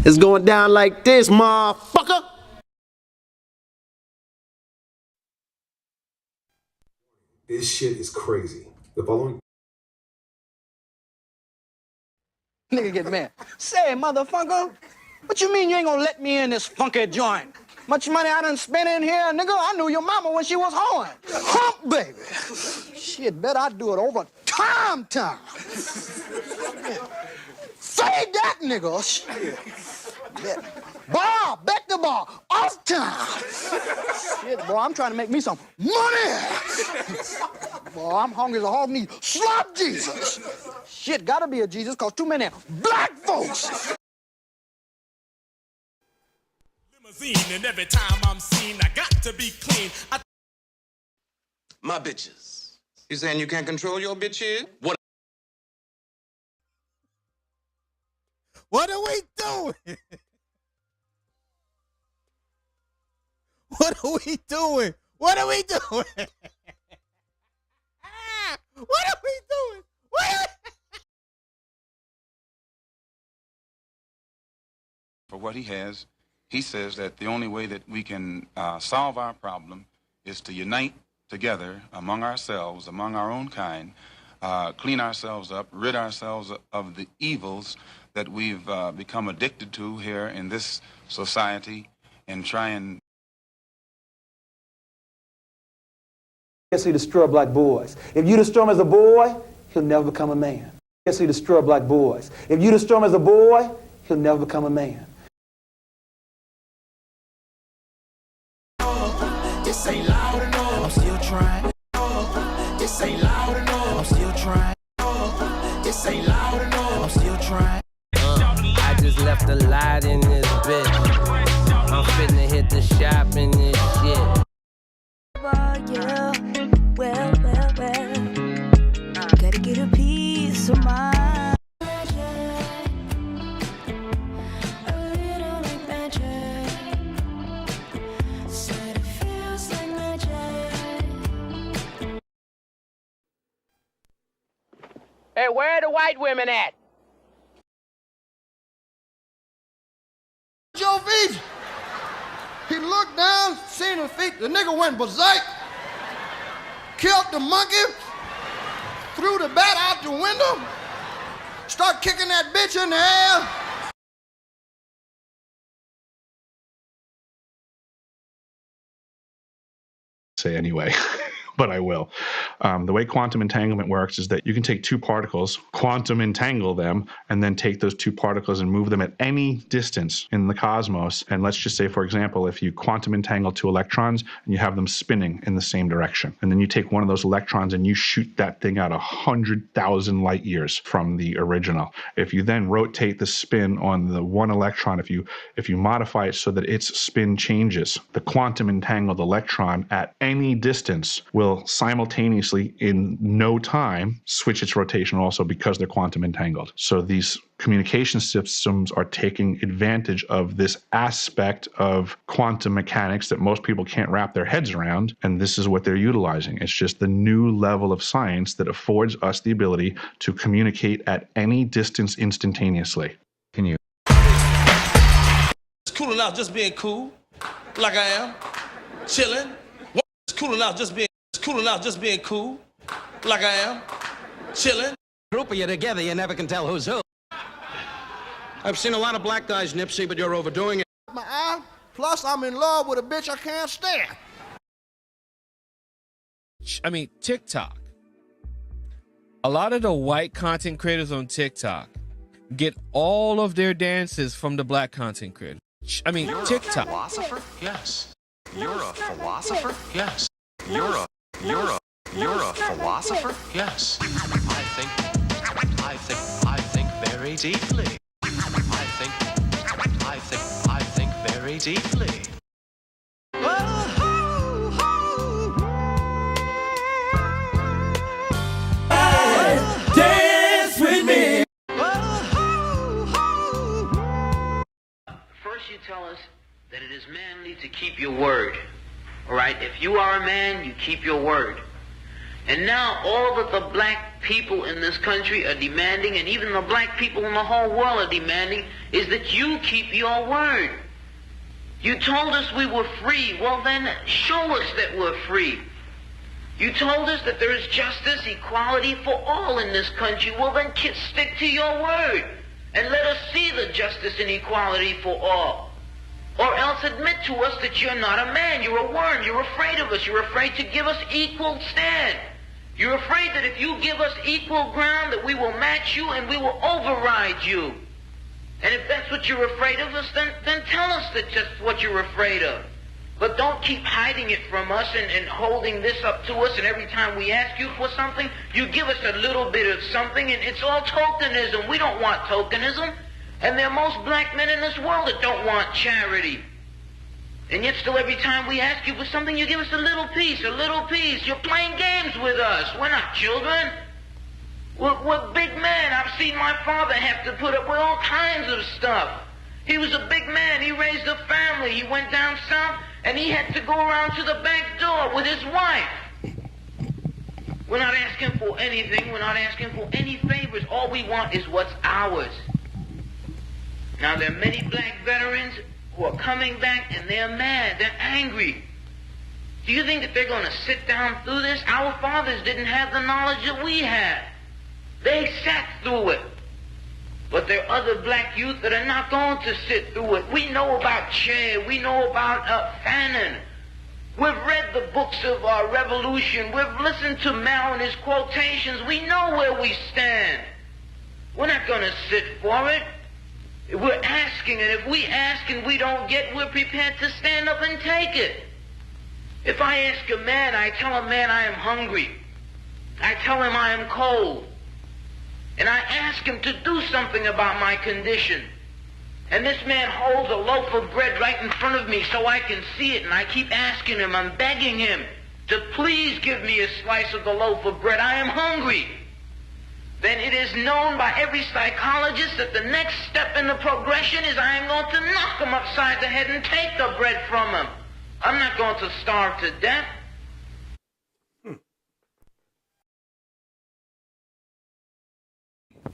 It's going down like this, motherfucker. This shit is crazy. The following Nigga get mad. Say, motherfucker, what you mean you ain't gonna let me in this funky joint? Much money I done spent in here, nigga. I knew your mama when she was hoeing. Hump, baby. Shit, bet I do it over time. Say that, nigga. Shit. Bet the ball. Off time. Shit, boy, I'm trying to make me some money. Boy, I'm hungry as a hog need. Slap Jesus. Shit, gotta be a Jesus, cause too many black folks. Limousine, and every time I'm seen, I got to be clean. My bitches. You saying you can't control your bitches? What are we doing? What are we doing? What are we doing? What are we doing? For what he has, he says that the only way that we can solve our problem is to unite together among ourselves, among our own kind, clean ourselves up, rid ourselves of the evils that we've become addicted to here in this society, and try and... Yes, he destroy black boys. If you destroy him as a boy, he'll never become a man. Yes, he destroy black boys. If you destroy him as a boy, he'll never become a man. This ain't loud enough. I'm still trying. This ain't loud enough. I'm still trying. This ain't loud enough. I'm still trying. I just left a lot in this bitch. I'm finna hit the shop in this shit. Yeah, well, gotta get a piece of mind. A little like magic. Said it feels like magic. Hey, where are the white women at? Joe Visa. He looked down, seen his feet, the nigga went berserk, killed the monkey, threw the bat out the window, start kicking that bitch in the air. Say anyway, but I will. The way quantum entanglement works is that you can take two particles, quantum entangle them, and then take those two particles and move them at any distance in the cosmos. And let's just say, for example, if you quantum entangle two electrons and you have them spinning in the same direction, and then you take one of those electrons and you shoot that thing out 100,000 light years from the original. If you then rotate the spin on the one electron, if you modify it so that its spin changes, the quantum entangled electron at any distance will simultaneously in no time switch its rotation also, because they're quantum entangled. So these communication systems are taking advantage of this aspect of quantum mechanics that most people can't wrap their heads around, and this is what they're utilizing. It's just the new level of science that affords us the ability to communicate at any distance instantaneously. Can you? It's cool enough just being cool, like I am, chilling. It's cool enough just being cool, like I am, chilling. Group of you together, you never can tell who's who. I've seen a lot of black guys, Nipsey, but you're overdoing it. My eye, plus I'm in love with a bitch I can't stand. I mean, TikTok. A lot of the white content creators on TikTok get all of their dances from the black content creators. I mean, You're TikTok. A philosopher? Yes. You're a philosopher? Yes. You're a philosopher? Yes. I think very deeply. I think very deeply. Dance with me. First you tell us that it is manly to keep your word. All right? If you are a man, you keep your word. And now all that the black people in this country are demanding, and even the black people in the whole world are demanding, is that you keep your word. You told us we were free. Well then, show us that we're free. You told us that there is justice, equality for all in this country. Well then, stick to your word. And let us see the justice and equality for all. Or else admit to us that you're not a man, you're a worm, you're afraid of us, you're afraid to give us equal stand. You're afraid that if you give us equal ground, that we will match you and we will override you. And if that's what you're afraid of us, then tell us that just what you're afraid of. But don't keep hiding it from us and holding this up to us, and every time we ask you for something, you give us a little bit of something, and it's all tokenism. We don't want tokenism. And there are most black men in this world that don't want charity. And yet still every time we ask you for something, you give us a little piece, a little piece. You're playing games with us. We're not children. We're big men. I've seen my father have to put up with all kinds of stuff. He was a big man. He raised a family. He went down south, and he had to go around to the back door with his wife. We're not asking for anything. We're not asking for any favors. All we want is what's ours. Now, there are many black veterans who are coming back, and they're mad. They're angry. Do you think that they're going to sit down through this? Our fathers didn't have the knowledge that we had. They sat through it. But there are other black youth that are not going to sit through it. We know about Che. We know about Fanon. We've read the books of our revolution. We've listened to Mao and his quotations. We know where we stand. We're not going to sit for it. We're asking, and if we ask and we don't get, we're prepared to stand up and take it. If I ask a man, I tell a man I am hungry. I tell him I am cold. And I ask him to do something about my condition. And this man holds a loaf of bread right in front of me so I can see it, and I keep asking him, I'm begging him to please give me a slice of the loaf of bread. I am hungry. Then it is known by every psychologist that the next step in the progression is I am going to knock him upside the head and take the bread from him. I'm not going to starve to death.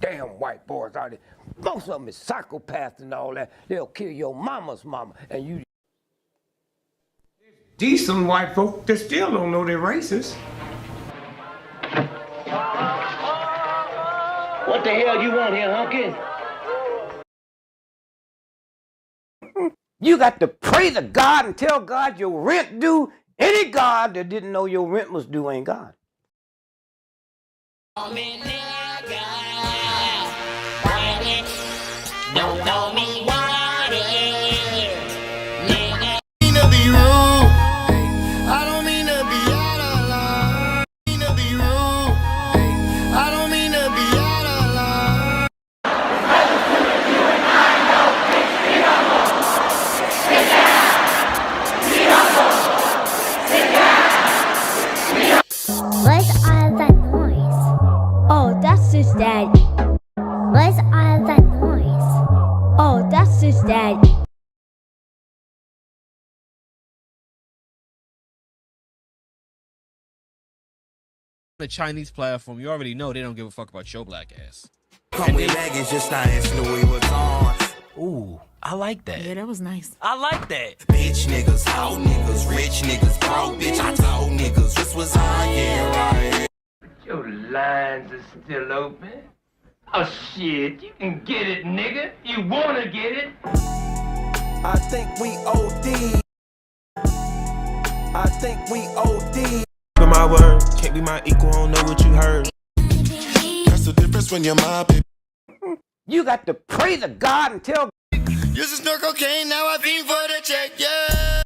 Damn white boys out there. Most of them is psychopaths and all that. They'll kill your mama's mama, and you... Decent white folk that still don't know they're racist. What the hell you want here, hunky? You got to pray to God and tell God your rent due. Any God that didn't know your rent was due ain't God. Don't know me, want it. Nigga. To be rude. I don't mean to be out of line. I mean to be rude. I don't mean to be out of line. What's all that noise? Oh, that's his daddy. What's all that noise? Oh, that's his daddy. The Chinese platform, you already know they don't give a fuck about your black ass. Come with leggings, just nice, Louis was on. Ooh, I like that. Yeah, that was nice. I like that. Bitch niggas, hoe niggas, rich niggas, broke bitch. I told niggas this was on, yeah, right. Your lines are still open. Oh shit, you can get it, nigga. You wanna get it? I think we OD. I think we OD. To my word, can't be my equal, don't know what you heard. That's the difference when you're my baby. You got to pray to God and tell... Used to snort cocaine, now I fiend for the check, yeah.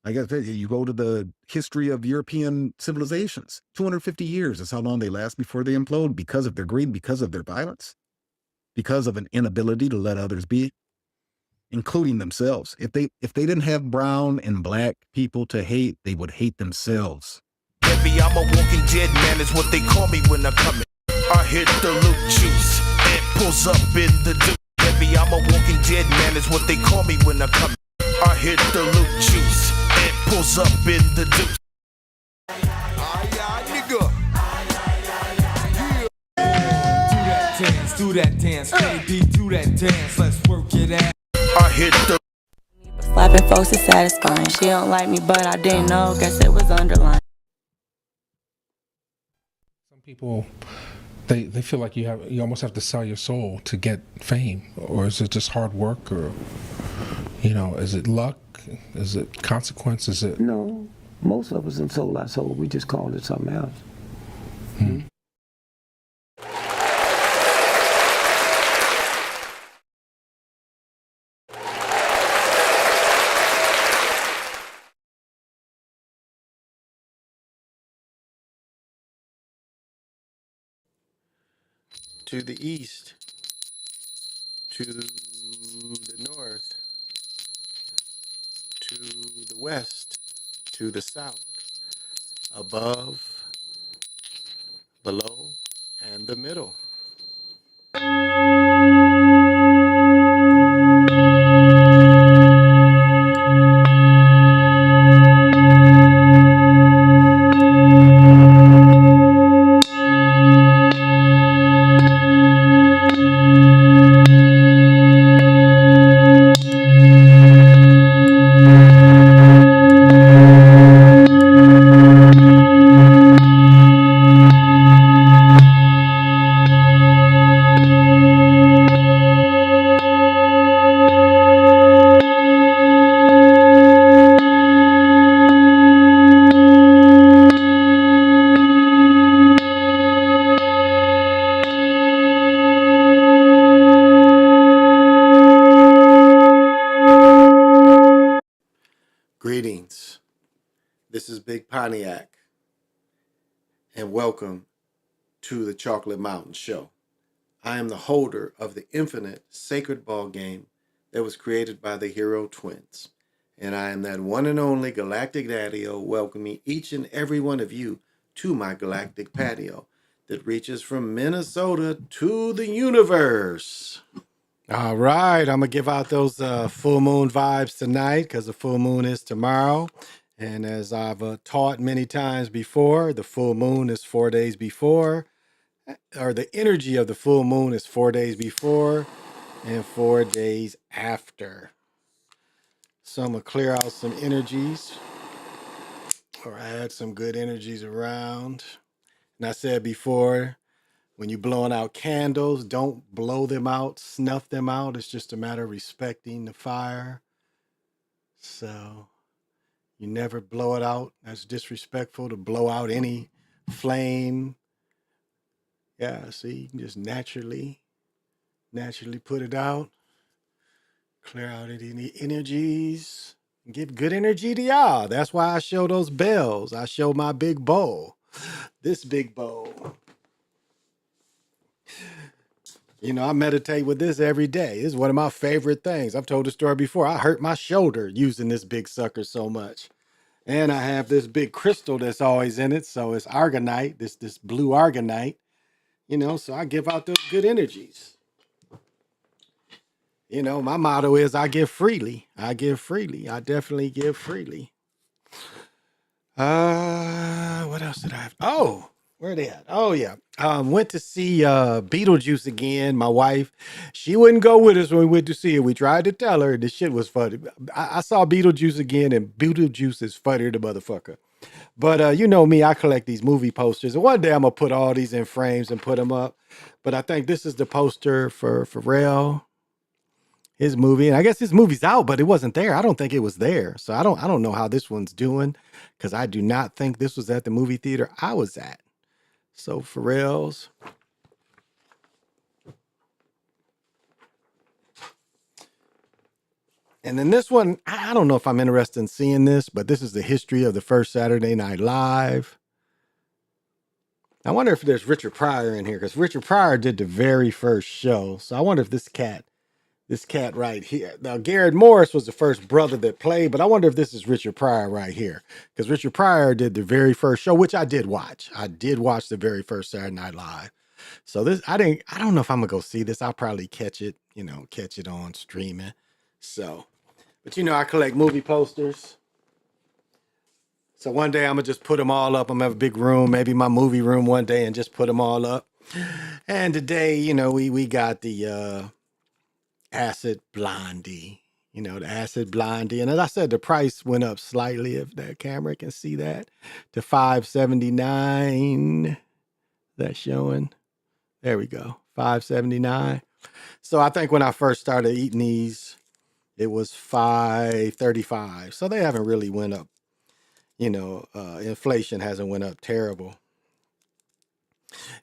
I guess you go to the history of European civilizations. 250 years is how long they last before they implode because of their greed, because of their violence, because of an inability to let others be, including themselves. If they didn't have brown and black people to hate, they would hate themselves. Heavy, I'm a walking dead man, is what they call me when I come in. I hit the loot juice and pulls up in the dude. Heavy, I'm a walking dead man, is what they call me when I come in. I hit the loot juice and pulls up in the deuce. Do that dance, baby, do that dance, let's work it out. I hit the Slapping folks is satisfying. She don't like me, but I didn't know. Guess it was underlined. Some people, they feel like you almost have to sell your soul to get fame, or is it just hard work, or is it luck, is it consequence, is it? No, most of us in sold our soul. We just called it something else. To the east, to the north, to the west, to the south, above, below, and the middle. Greetings. This is Big Pontiac, and welcome to the Chocolate Mountain Show. I am the holder of the infinite sacred ball game that was created by the Hero Twins, and I am that one and only galactic daddy-o welcoming each and every one of you to my galactic patio that reaches from Minnesota to the universe. All right, I'm going to give out those full moon vibes tonight because the full moon is tomorrow. And as I've taught many times before, the full moon is 4 days before, or the energy of the full moon is 4 days before and 4 days after. So I'm going to clear out some energies or add some good energies around. And I said before, when you're blowing out candles, don't blow them out, snuff them out. It's just a matter of respecting the fire. So you never blow it out. That's disrespectful to blow out any flame. Yeah, see, you can just naturally put it out. Clear out any energies. Give good energy to y'all. That's why I show those bells. I show my big bowl. This big bowl. I meditate with this every day. It's one of my favorite things. I've told the story before. I hurt my shoulder using this big sucker so much. And I have this big crystal that's always in it. So it's argonite, this blue argonite. So I give out those good energies. My motto is I give freely. I give freely. I definitely give freely. What else did I have? Oh, where are they at? Oh, yeah. Went to see Beetlejuice again. My wife, she wouldn't go with us when we went to see it. We tried to tell her this shit was funny. I saw Beetlejuice again, and Beetlejuice is funnier than motherfucker. But you know me, I collect these movie posters. And one day I'm going to put all these in frames and put them up. But I think this is the poster for Pharrell, his movie. And I guess his movie's out, but it wasn't there. I don't think it was there. So I don't know how this one's doing, because I do not think this was at the movie theater I was at. So Pharrell's. And then this one, I don't know if I'm interested in seeing this, but this is the history of the first Saturday Night Live. I wonder if there's Richard Pryor in here, because Richard Pryor did the very first show. So I wonder if this cat right here. Now, Garrett Morris was the first brother that played, but I wonder if this is Richard Pryor right here, because Richard Pryor did the very first show, which I did watch. I did watch the very first Saturday Night Live. So this, I don't know if I'm gonna go see this. I'll probably catch it on streaming. So, but I collect movie posters. So one day I'm gonna just put them all up. I'm gonna have a big room, maybe my movie room one day, and just put them all up. And today, you know, we got the acid blondie. You know, the acid blondie. And as I said, the price went up slightly, if that camera can see that, to $579. That's showing. There we go. $579. So I think when I first started eating these, it was $535. So they haven't really went up. You know, inflation hasn't went up terrible.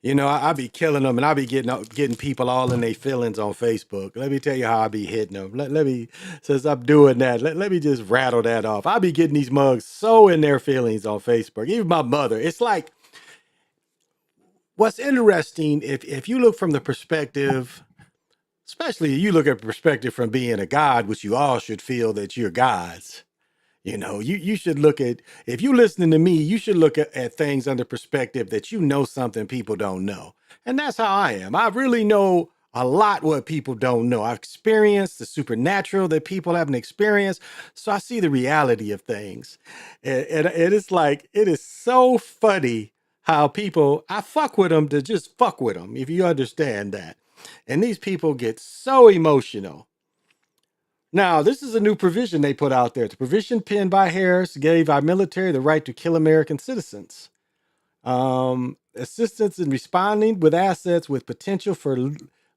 You know, I be killing them, and I be getting people all in their feelings on Facebook. Let me tell you how I be hitting them. Let me, since I'm doing that, let me just rattle that off. I be getting these mugs so in their feelings on Facebook. Even my mother. It's like, what's interesting, if you look from the perspective, especially you look at perspective from being a God, which you all should feel that you're gods. You know, you should look at, if you listening to me, you should look at things under perspective that you know something people don't know. And that's how I am. I really know a lot what people don't know. I've experienced the supernatural that people haven't experienced. So I see the reality of things. And it's like, it is so funny how people, I fuck with them to just fuck with them, if you understand that. And these people get so emotional. Now, this is a new provision they put out there. The provision penned by Harris gave our military the right to kill American citizens. Assistance in responding with assets with potential for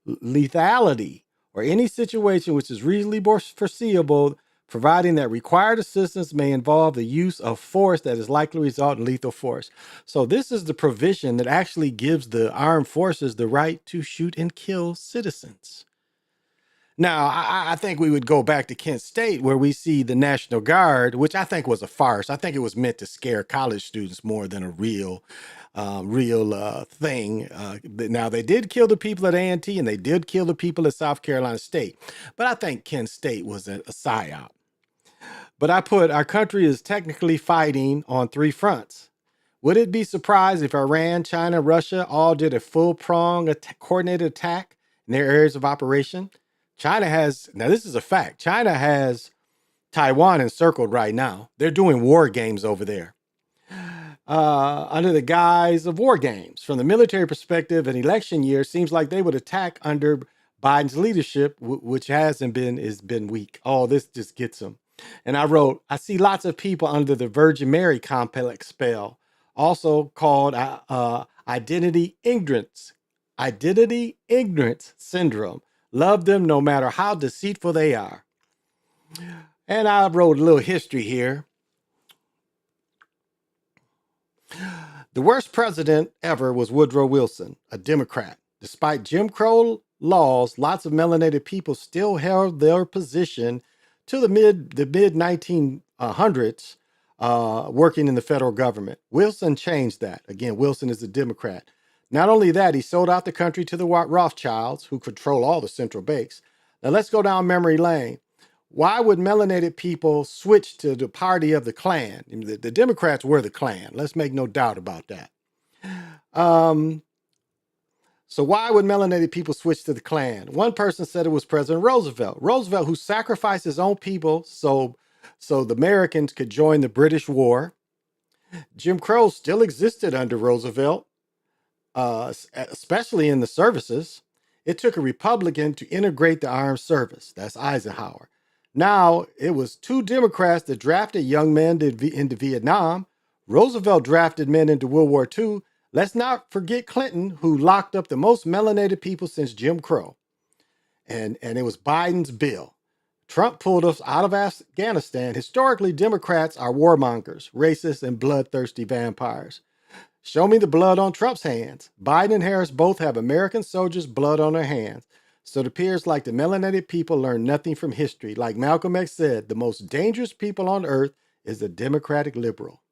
lethality or any situation which is reasonably foreseeable, providing that required assistance may involve the use of force that is likely to result in lethal force. So this is the provision that actually gives the armed forces the right to shoot and kill citizens. Now, I think we would go back to Kent State where we see the National Guard, which I think was a farce. I think it was meant to scare college students more than a real thing. Now, they did kill the people at A&T and they did kill the people at South Carolina State. But I think Kent State was a psyop. But I put our country is technically fighting on three fronts. Would it be surprised if Iran, China, Russia all did a full-pronged coordinated attack in their areas of operation? China has, now this is a fact, China has Taiwan encircled right now. They're doing war games over there. Under the guise of war games. From the military perspective, an election year seems like they would attack under Biden's leadership, which has been weak. Oh, this just gets them. And I wrote, I see lots of people under the Virgin Mary complex spell, also called identity ignorance syndrome. Love them no matter how deceitful they are. And I wrote a little history here. The worst president ever was Woodrow Wilson, a Democrat. Despite Jim Crow laws, lots of melanated people still held their position to the mid 1900s, working in the federal government. Wilson changed that. Again, Wilson is a Democrat. Not only that, he sold out the country to the Rothschilds, who control all the central banks. Now let's go down memory lane. Why would melanated people switch to the party of the Klan? The Democrats were the Klan. Let's make no doubt about that. So why would melanated people switch to the Klan? One person said it was President Roosevelt. Roosevelt, who sacrificed his own people so the Americans could join the British war. Jim Crow still existed under Roosevelt, especially in the services. It took a Republican to integrate the armed service. That's Eisenhower. Now, it was two Democrats that drafted young men into Vietnam. Roosevelt drafted men into World War II. Let's not forget Clinton, who locked up the most melanated people since Jim Crow. And it was Biden's bill. Trump pulled us out of Afghanistan. Historically, Democrats are warmongers, racists, and bloodthirsty vampires. Show me the blood on Trump's hands. Biden and Harris both have American soldiers' blood on their hands. So it appears like the melanated people learn nothing from history. Like Malcolm X said, the most dangerous people on earth is the Democratic liberal.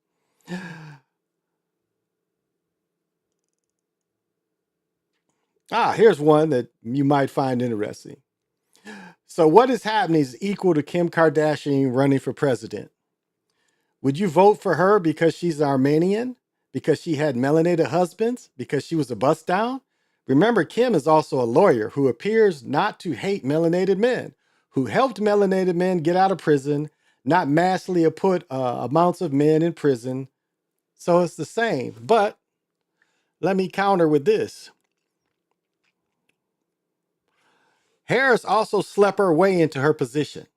Here's one that you might find interesting. So what is happening is equal to Kim Kardashian running for president. Would you vote for her because she's Armenian? Because she had melanated husbands? Because she was a bust down? Remember, Kim is also a lawyer who appears not to hate melanated men, who helped melanated men get out of prison. not massively put amounts of men in prison. So it's the same. But let me counter with this. Harris also slept her way into her position.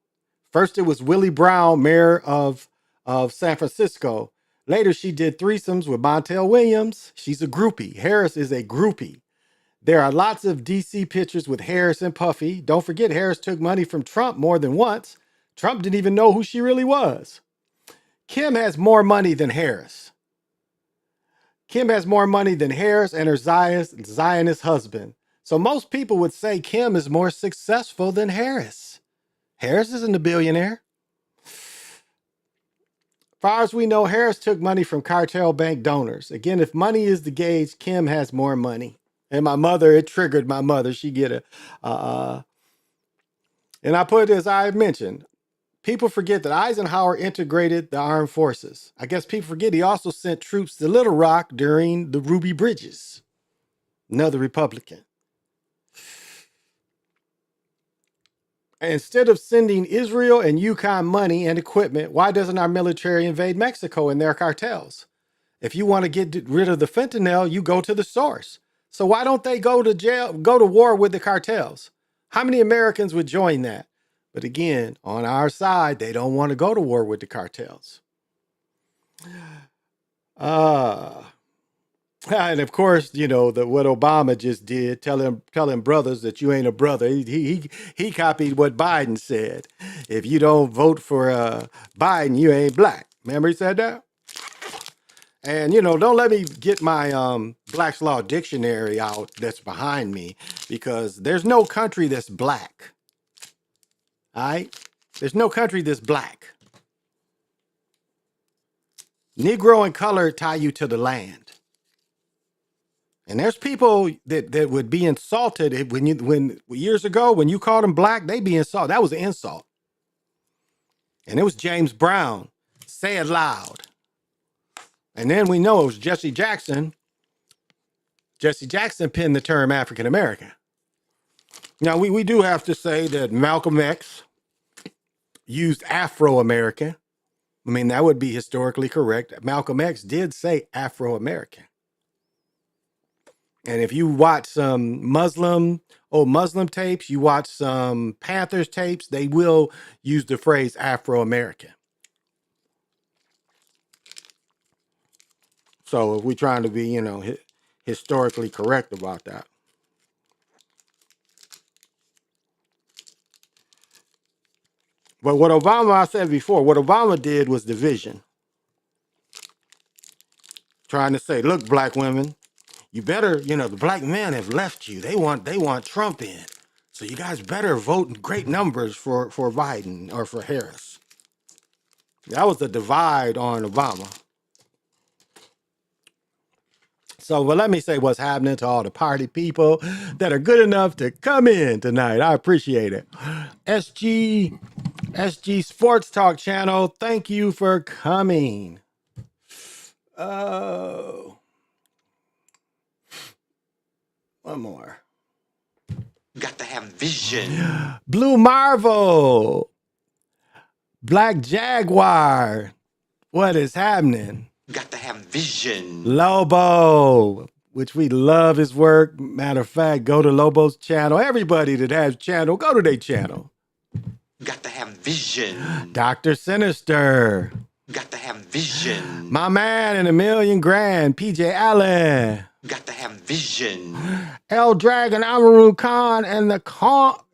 First, it was Willie Brown, mayor of San Francisco. Later, she did threesomes with Montel Williams. She's a groupie. Harris is a groupie. There are lots of DC pictures with Harris and Puffy. Don't forget, Harris took money from Trump more than once. Trump didn't even know who she really was. Kim has more money than Harris. Kim has more money than Harris and her Zionist husband. So most people would say Kim is more successful than Harris. Harris isn't a billionaire. Far as we know, Harris took money from cartel bank donors. Again, if money is the gauge, Kim has more money. And my mother, it triggered my mother. She get and I put it as I mentioned, people forget that Eisenhower integrated the armed forces. I guess people forget he also sent troops to Little Rock during the Ruby Bridges. Another Republican. Instead of sending Israel and Yukon money and equipment, why doesn't our military invade Mexico and their cartels? If you want to get rid of the fentanyl, you go to the source. So why don't they go to war with the cartels? How many Americans would join that? But again, on our side, they don't want to go to war with the cartels. And of course, you know, what Obama just did, telling brothers that you ain't a brother. He copied what Biden said. If you don't vote for Biden, you ain't black. Remember he said that? And, you know, don't let me get my Black's Law Dictionary out that's behind me, because there's no country that's black. All right? There's no country that's black. Negro and color tie you to the land. And there's people that would be insulted when years ago, when you called them black, they'd be insulted. That was an insult. And it was James Brown. Say it loud. And then we know it was Jesse Jackson. Jesse Jackson penned the term African American. Now, we do have to say that Malcolm X used Afro-American. I mean, that would be historically correct. Malcolm X did say Afro-American. And if you watch some Muslim tapes, you watch some Panthers tapes, they will use the phrase Afro-American. So if we're trying to be, you know, historically correct about that. But what Obama, I said before, what Obama did was division. Trying to say, look, black women, you better, you know, the black men have left you. They want Trump in. So you guys better vote in great numbers for Biden or for Harris. That was the divide on Obama. So, well, let me say what's happening to all the party people that are good enough to come in tonight. I appreciate it. SG Sports Talk channel, thank you for coming. Oh, one more. Got to have vision. Blue Marvel, Black Jaguar. What is happening? Got to have vision. Lobo, which we love his work. Matter of fact, go to Lobo's channel. Everybody that has channel, go to their channel. Got to have vision. Dr. Sinister. Got to have vision. My man in $1,000,000, PJ Allen. Got to have vision. El Dragon, Amaru Khan, and the Calm.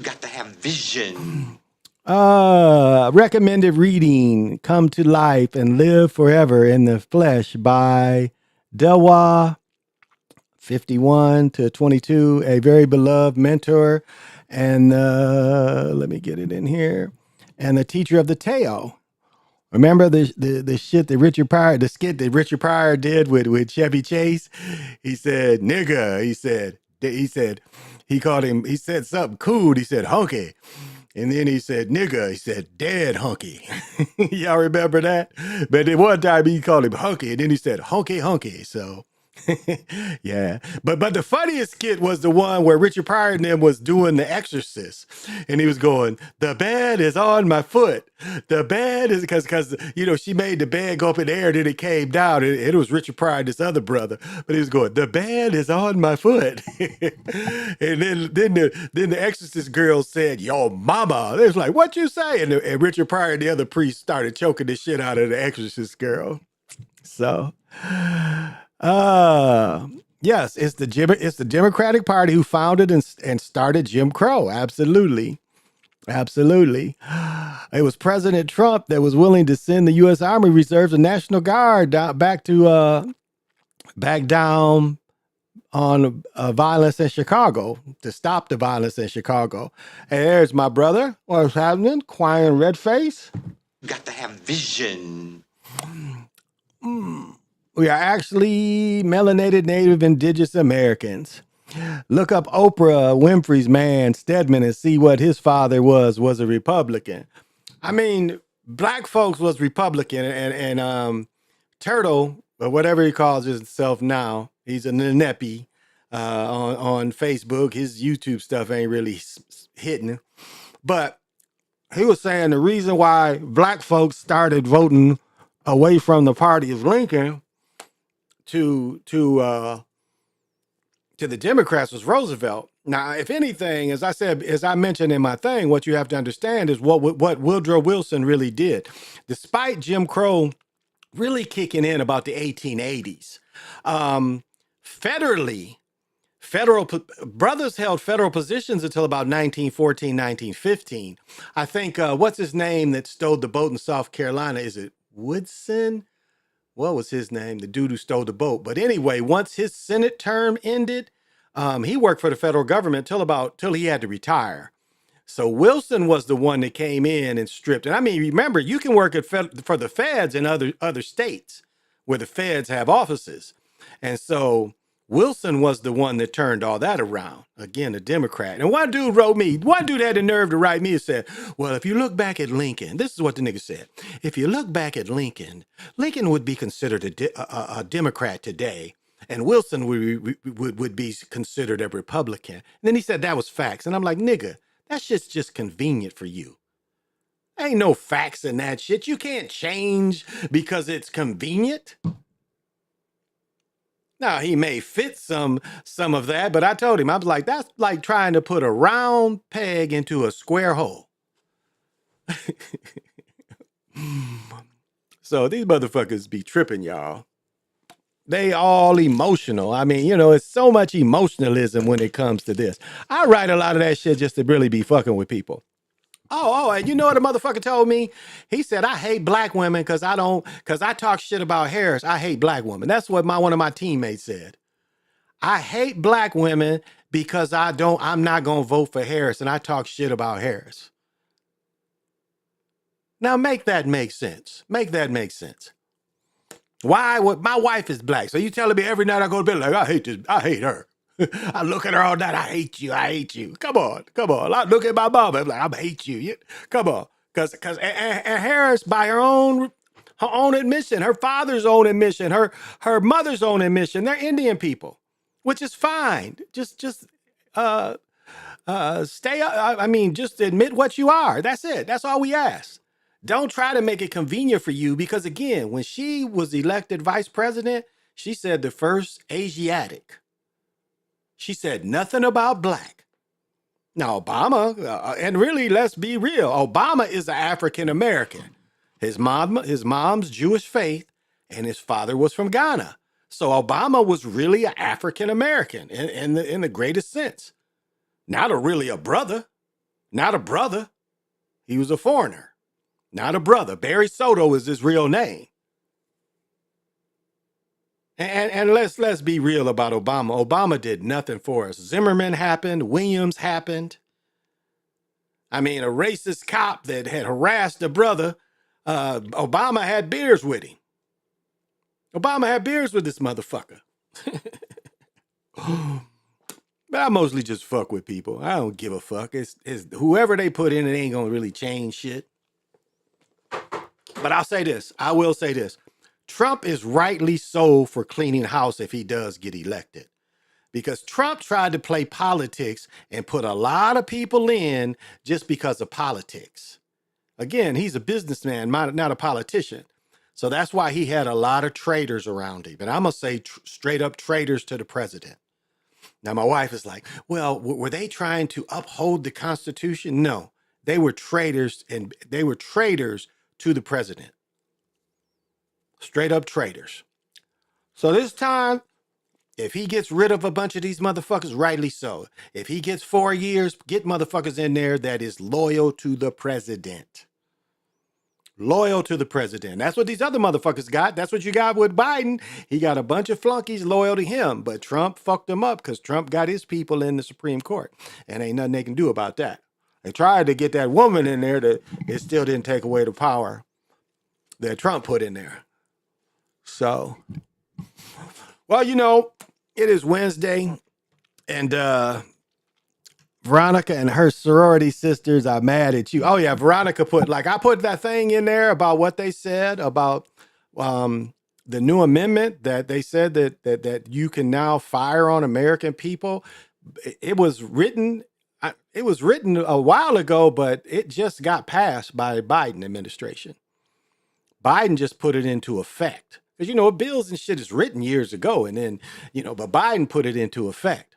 Got to have vision. Recommended reading, Come to Life and Live Forever in the Flesh by Dewa, 51 to 22, a very beloved mentor. And let me get it in here. And the teacher of the Tao. Remember the shit that Richard Pryor, the skit that Richard Pryor did with Chevy Chase? He said, nigga. He said, he called him, he said something cool. He said, hunky. And then he said, nigga. He said, dead hunky. Y'all remember that? But then one time he called him hunky, and then he said, hunky. So Yeah, but the funniest skit was the one where Richard Pryor and them was doing The Exorcist, and he was going, "The bed is on my foot. The bed is," because she made the bed go up in the air, then it came down. It was Richard Pryor and this other brother, but he was going, "The bed is on my foot," and then the Exorcist girl said, "Yo, mama." It was like, "What you say?" And Richard Pryor and the other priest started choking the shit out of the Exorcist girl. So. Yes, it's the Democratic Party who founded and started Jim Crow. Absolutely. Absolutely. It was President Trump that was willing to send the U.S. Army Reserves and National Guard back down on violence in Chicago to stop the violence in Chicago. And there's my brother. What's happening? Quiet Redface. Got to have vision. We are actually melanated Native Indigenous Americans. Look up Oprah Winfrey's man, Stedman, and see what his father was a Republican. I mean, black folks was Republican, and Turtle, or whatever he calls himself now, he's a Nenepi on Facebook. His YouTube stuff ain't really hitting. But he was saying the reason why black folks started voting away from the party of Lincoln to the Democrats was Roosevelt. Now, if anything, as I mentioned in my thing, what you have to understand is what Woodrow Wilson really did. Despite Jim Crow really kicking in about the 1880s, brothers held federal positions until about 1914, 1915. I think, what's his name that stole the boat in South Carolina? Is it Woodson? What was his name? The dude who stole the boat. But anyway, once his Senate term ended, he worked for the federal government till he had to retire. So Wilson was the one that came in and stripped. And I mean, remember, you can work for the feds in other states where the feds have offices. And so Wilson was the one that turned all that around. Again, a Democrat. And one dude had the nerve to write me and said, well, if you look back at Lincoln, this is what the nigga said. If you look back at Lincoln would be considered a Democrat today. And Wilson would be considered a Republican. And then he said that was facts. And I'm like, nigga, that shit's just convenient for you. Ain't no facts in that shit. You can't change because it's convenient. Now, he may fit some of that, but I told him, I was like, that's like trying to put a round peg into a square hole. So these motherfuckers be tripping, y'all. They all emotional. I mean, it's so much emotionalism when it comes to this. I write a lot of that shit just to really be fucking with people. And you know what a motherfucker told me? He said, I hate black women because I talk shit about Harris. I hate black women. That's what one of my teammates said. I hate black women because I'm not going to vote for Harris and I talk shit about Harris. Now make that make sense. Make that make sense. Why? My wife is black. So you telling me every night I go to bed like, I hate this, I hate her. I look at her all night. I hate you. I hate you. Come on. I look at my mom. I'm like, I hate you. Come on. Because Harris, by her own admission, her father's own admission, her mother's own admission, they're Indian people, which is fine. Just stay. I mean, just admit what you are. That's it. That's all we ask. Don't try to make it convenient for you because, again, when she was elected vice president, she said the first Asiatic. She said nothing about black. Now, Obama, and really, let's be real, Obama is an African American. His mom's Jewish faith, and his father was from Ghana. So Obama was really an African American in the greatest sense. Not a brother. Not a brother. He was a foreigner. Not a brother. Barry Soto is his real name. And let's be real about Obama. Obama did nothing for us. Zimmerman happened. Williams happened. I mean, a racist cop that had harassed a brother. Obama had beers with him. Obama had beers with this motherfucker. But I mostly just fuck with people. I don't give a fuck. It's whoever they put in, it ain't gonna really change shit. But I'll say this. I will say this. Trump is rightly so for cleaning house if he does get elected. Because Trump tried to play politics and put a lot of people in just because of politics. Again, he's a businessman, not a politician. So that's why he had a lot of traitors around him. And I'm going to say straight up traitors to the president. Now, my wife is like, well, were they trying to uphold the Constitution? No, they were traitors, and they were traitors to the president. Straight up traitors. So this time, if he gets rid of a bunch of these motherfuckers, rightly so. If he gets 4 years, get motherfuckers in there that is loyal to the president. Loyal to the president. That's what these other motherfuckers got. That's what you got with Biden. He got a bunch of flunkies loyal to him, but Trump fucked them up because Trump got his people in the Supreme Court, and ain't nothing they can do about that. They tried to get that woman in there, it still didn't take away the power that Trump put in there. So, well, you know, it is Wednesday, and Veronica and her sorority sisters are mad at you. Oh yeah, Veronica I put that thing in there about what they said about the new amendment that they said that you can now fire on American people. It was written a while ago, but it just got passed by the Biden administration. Biden just put it into effect. Because, you know, bills and shit is written years ago. And then, you know, but Biden put it into effect.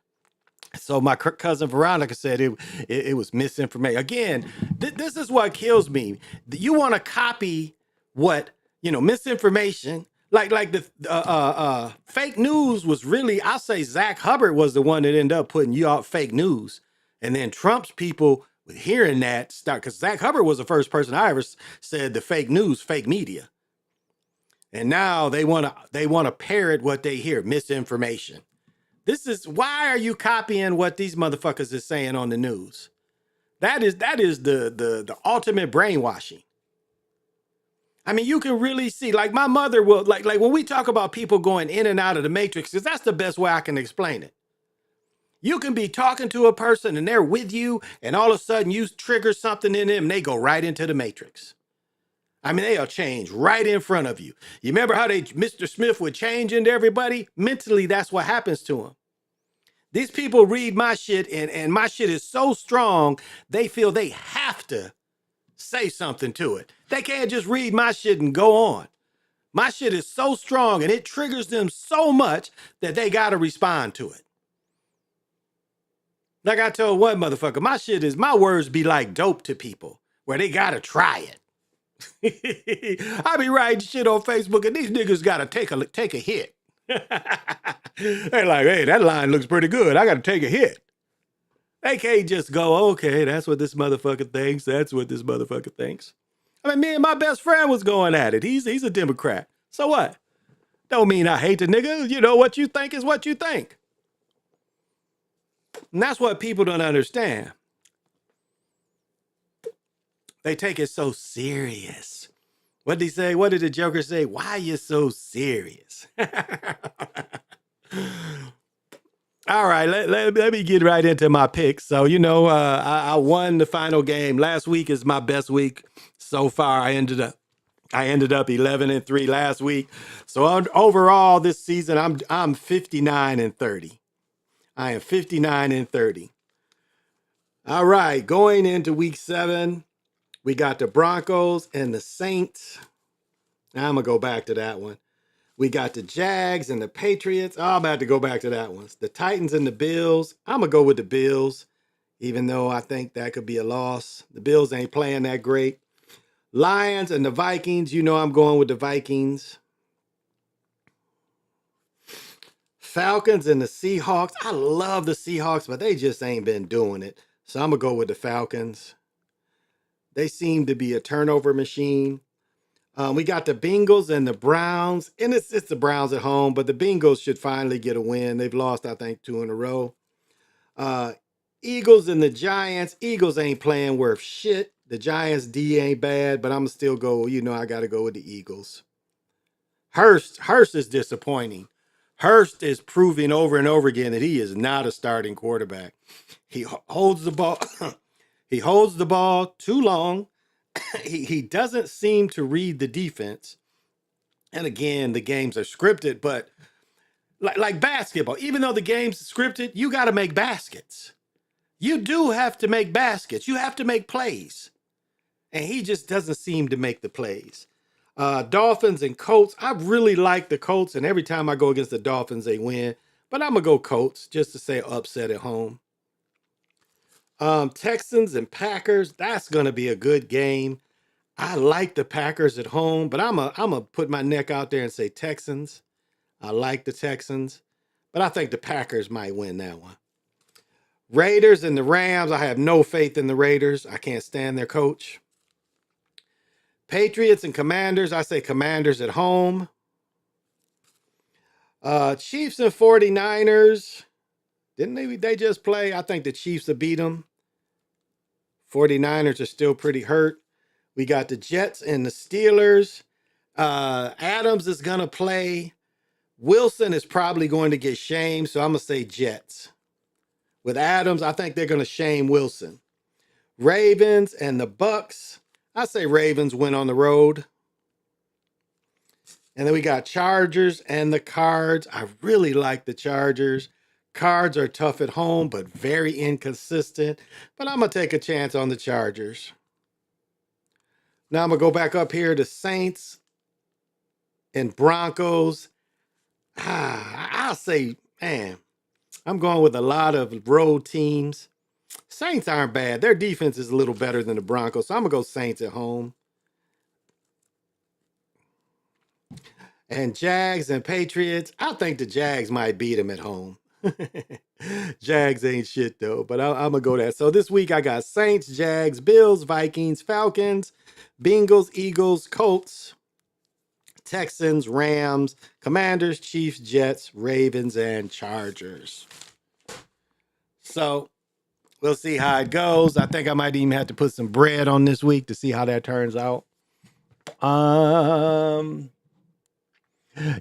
So my cousin Veronica said it was misinformation. Again, this is what kills me. You want to copy what, you know, misinformation. Like the fake news was really, I'll say Zach Hubbard was the one that ended up putting you out fake news. And then Trump's people hearing that start, because Zach Hubbard was the first person I ever said the fake news, fake media. And now they want to parrot what they hear, misinformation. This is, why are you copying what these motherfuckers is saying on the news? That is the ultimate brainwashing. I mean, you can really see, like my mother will, like when we talk about people going in and out of the matrix, because that's the best way I can explain it. You can be talking to a person and they're with you, and all of a sudden you trigger something in them and they go right into the matrix. I mean, they'll change right in front of you. You remember how Mr. Smith would change into everybody? Mentally, that's what happens to them. These people read my shit, and my shit is so strong, they feel they have to say something to it. They can't just read my shit and go on. My shit is so strong, and it triggers them so much that they got to respond to it. Like I told one motherfucker, my words be like dope to people, where they got to try it. I be writing shit on Facebook, and these niggas got to take a hit. They're like, hey, that line looks pretty good. I got to take a hit. They can't just go, okay, that's what this motherfucker thinks. That's what this motherfucker thinks. I mean, me and my best friend was going at it. He's a Democrat. So what? Don't mean I hate the nigga. You know, what you think is what you think. And that's what people don't understand. They take it so serious. What did he say? What did the Joker say? Why are you so serious? All right, let me get right into my picks. So, you know, I won the final game. Last week is my best week so far. I ended up 11-3 last week. So overall this season, I'm 59-30. I am 59-30. All right, going into week 7, we got the Broncos and the Saints. Now I'm gonna go back to that one. We got the Jags and the Patriots. Oh, I'm about to go back to that one. The Titans and the Bills. I'm going to go with the Bills, even though I think that could be a loss. The Bills ain't playing that great. Lions and the Vikings. You know I'm going with the Vikings. Falcons and the Seahawks. I love the Seahawks, but they just ain't been doing it. So I'm going to go with the Falcons. They seem to be a turnover machine. We got the Bengals and the Browns, and it's the Browns at home, but the Bengals should finally get a win. They've lost, I think, 2 in a row. Eagles and the Giants. Eagles ain't playing worth shit. The Giants D ain't bad, but I'm going to still go, you know, I got to go with the Eagles. Hurst is disappointing. Hurst is proving over and over again that he is not a starting quarterback. He holds the ball. He holds the ball too long. He doesn't seem to read the defense. And again, the games are scripted, but like basketball, even though the game's scripted, you got to make baskets. You do have to make baskets. You have to make plays. And he just doesn't seem to make the plays. Dolphins and Colts. I really like the Colts, and every time I go against the Dolphins, they win. But I'm going to go Colts just to say upset at home. Texans and Packers. That's going to be a good game. I like the Packers at home, but I'm a put my neck out there and say Texans. I like the Texans, but I think the Packers might win that one. Raiders and the Rams. I have no faith in the Raiders. I can't stand their coach. Patriots and Commanders. I say Commanders at home. Chiefs and 49ers. Didn't they just play? I think the Chiefs will beat them. 49ers are still pretty hurt. We got the Jets and the Steelers. Adams is going to play. Wilson is probably going to get shamed, so I'm going to say Jets. With Adams, I think they're going to shame Wilson. Ravens and the Bucks. I say Ravens win on the road. And then we got Chargers and the Cards. I really like the Chargers. Cards are tough at home, but very inconsistent. But I'm going to take a chance on the Chargers. Now I'm going to go back up here to Saints and Broncos. I'll say, man, I'm going with a lot of road teams. Saints aren't bad. Their defense is a little better than the Broncos, so I'm going to go Saints at home. And Jags and Patriots, I think the Jags might beat them at home. Jags ain't shit, though, but I'm going to go there. So this week I got Saints, Jags, Bills, Vikings, Falcons, Bengals, Eagles, Colts, Texans, Rams, Commanders, Chiefs, Jets, Ravens, and Chargers. So we'll see how it goes. I think I might even have to put some bread on this week to see how that turns out.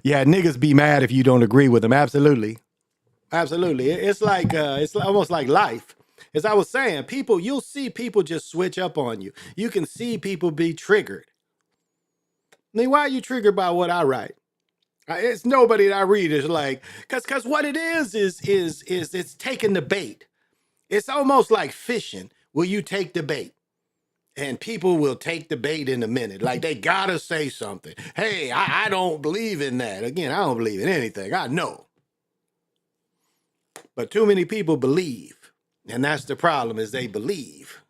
Yeah, niggas be mad if you don't agree with them. Absolutely. Absolutely. It's like it's almost like life. As I was saying, you'll see people just switch up on you. You can see people be triggered. I mean, why are you triggered by what I write? It's nobody that I read is like, because what it is it's taking the bait. It's almost like fishing. Will you take the bait? And people will take the bait in a minute. Like they gotta say something. Hey, I don't believe in that. Again, I don't believe in anything. I know. But too many people believe. And that's the problem, is they believe.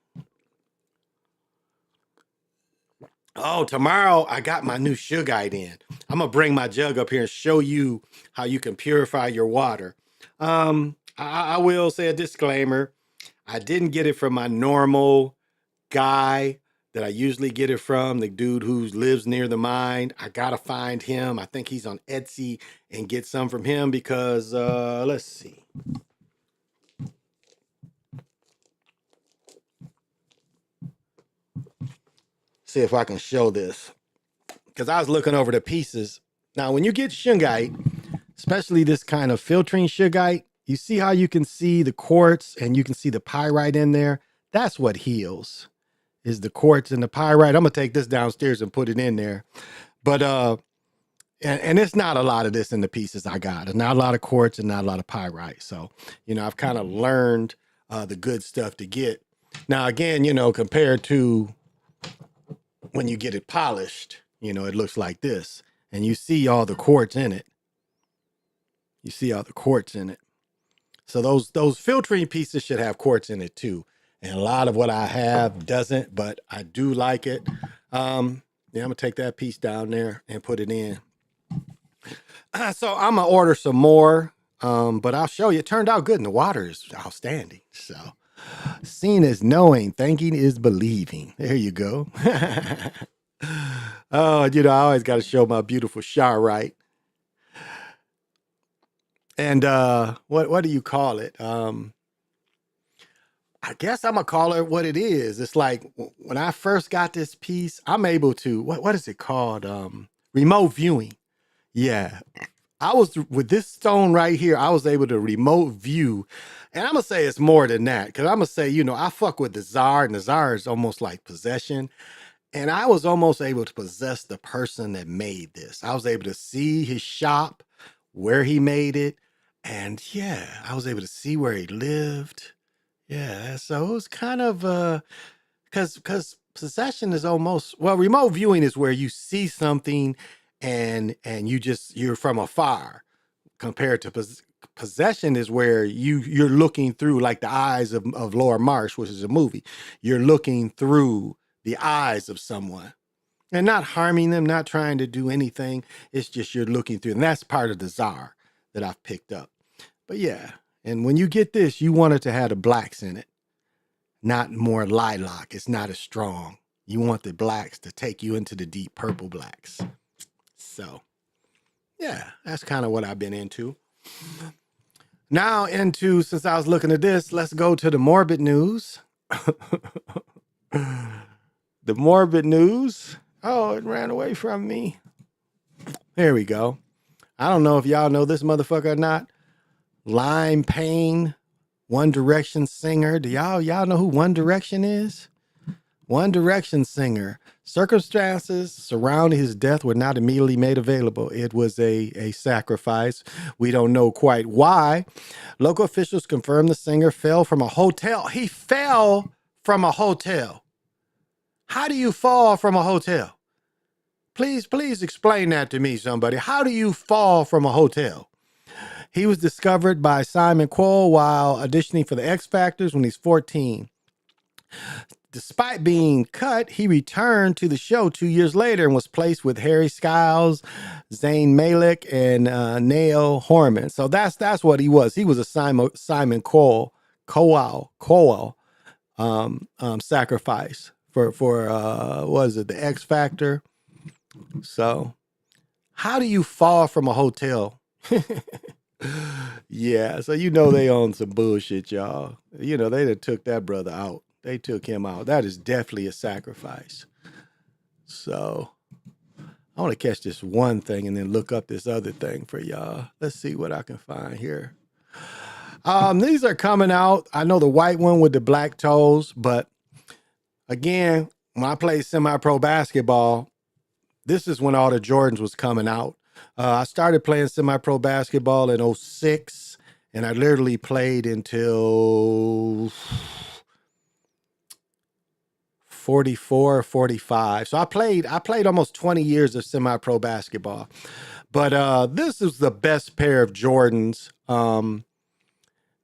Oh, tomorrow I got my new Sugarite in. I'm going to bring my jug up here and show you how you can purify your water. I will say a disclaimer. I didn't get it from my normal guy that I usually get it from, the dude who lives near the mine. I got to find him. I think he's on Etsy and get some from him because, let's see. See if I can show this. Because I was looking over the pieces. Now, when you get shungite, especially this kind of filtering shungite, you see how you can see the quartz and you can see the pyrite in there? That's what heals, is the quartz and the pyrite. I'm going to take this downstairs and put it in there. But, and it's not a lot of this in the pieces I got. There's not a lot of quartz and not a lot of pyrite. So, I've kind of learned the good stuff to get. Now, again, compared to when you get it polished, it looks like this. And you see all the quartz in it. You see all the quartz in it. So those filtering pieces should have quartz in it too. And a lot of what I have doesn't, but I do like it. I'm going to take that piece down there and put it in. So I'm going to order some more, but I'll show you. It turned out good and the water is outstanding. So seeing is knowing, thinking is believing. There you go. Oh, I always got to show my beautiful Sharite. And what do you call it? I guess I'm going to call it what it is. It's like when I first got this piece, I'm able to, what is it called? Remote viewing. Yeah. I was, with this stone right here, I was able to remote view. And I'm going to say it's more than that. Because I'm going to say, I fuck with the Tsar, and the Tsar is almost like possession. And I was almost able to possess the person that made this. I was able to see his shop, where he made it. And yeah, I was able to see where he lived. Yeah, so it was kind of because possession is almost, well, remote viewing is where you see something and you're from afar, compared to possession is where you're looking through, like the eyes of Laura Marsh, which is a movie. You're looking through the eyes of someone and not harming them, not trying to do anything. It's just you're looking through, and that's part of the czar that I've picked up. But yeah, and when you get this, you want it to have the blacks in it, not more lilac. It's not as strong. You want the blacks to take you into the deep purple blacks. So yeah, that's kind of what I've been into. Now since I was looking at this, let's go to the morbid news. The morbid news. Oh, it ran away from me. There we go. I don't know if y'all know this motherfucker or not. Lime Payne, One Direction singer. Do y'all know who One Direction is? One Direction singer. Circumstances surrounding his death were not immediately made available. It was a sacrifice. We don't know quite why. Local officials confirmed the singer fell from a hotel. He fell from a hotel. How do you fall from a hotel? Please explain that to me, somebody. How do you fall from a hotel? He was discovered by Simon Cowell while auditioning for the X Factors when he's 14. Despite being cut, he returned to the show 2 years later and was placed with Harry Styles, Zayn Malik, and Niall Horan. So that's what he was. He was a Simon Cowell sacrifice for what was it, the X Factor. So how do you fall from a hotel? Yeah, so they on some bullshit, y'all. They done took that brother out. They took him out. That is definitely a sacrifice. So I want to catch this one thing and then look up this other thing for y'all. Let's see what I can find here. These are coming out. I know the white one with the black toes, but again, when I played semi-pro basketball, this is when all the Jordans was coming out. I started playing semi-pro basketball in 2006, and I literally played until 44 or 45. So I played almost 20 years of semi-pro basketball. But this is the best pair of Jordans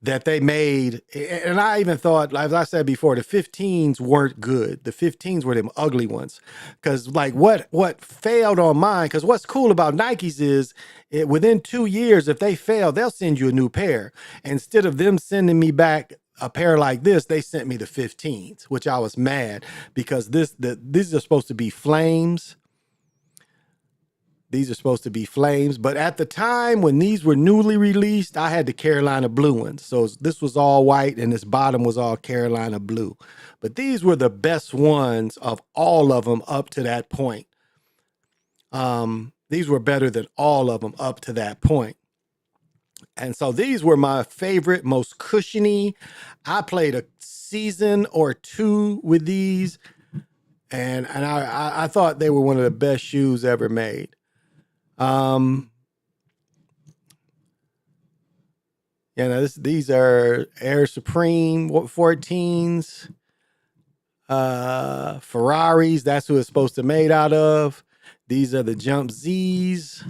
that they made. And I even thought, as I said before, the 15s weren't good. The 15s were them ugly ones. Because like what failed on mine, because what's cool about Nikes is within 2 years, if they fail, they'll send you a new pair. Instead of them sending me back a pair like this, they sent me the 15s, which I was mad because these are supposed to be flames. These are supposed to be flames. But at the time when these were newly released, I had the Carolina blue ones. So this was all white and this bottom was all Carolina blue. But these were the best ones of all of them up to that point. These were better than all of them up to that point. And so these were my favorite, most cushiony. I played a season or two with these, and I thought they were one of the best shoes ever made. These are Air Supreme 14s, Ferraris. That's who it's supposed to be made out of. These are the Jump Z's.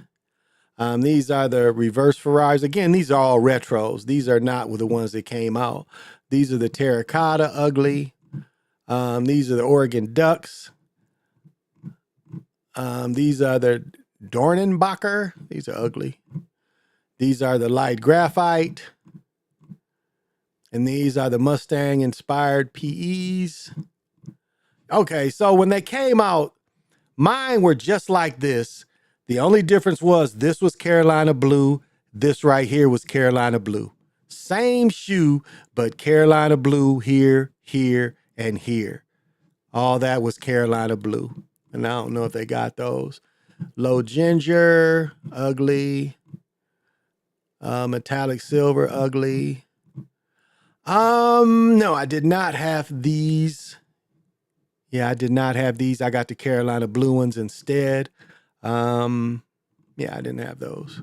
These are the reverse Ferraris. Again, these are all retros. These are not the ones that came out. These are the terracotta ugly. These are the Oregon Ducks. These are the Dornenbacher. These are ugly. These are the light graphite. And these are the Mustang inspired PEs. Okay, so when they came out, mine were just like this. The only difference was this was Carolina blue. This right here was Carolina blue. Same shoe, but Carolina blue here, here, and here. All that was Carolina blue. And I don't know if they got those. Low ginger, ugly. Metallic silver, ugly. No, I did not have these. Yeah, I did not have these. I got the Carolina blue ones instead. Yeah, I didn't have those.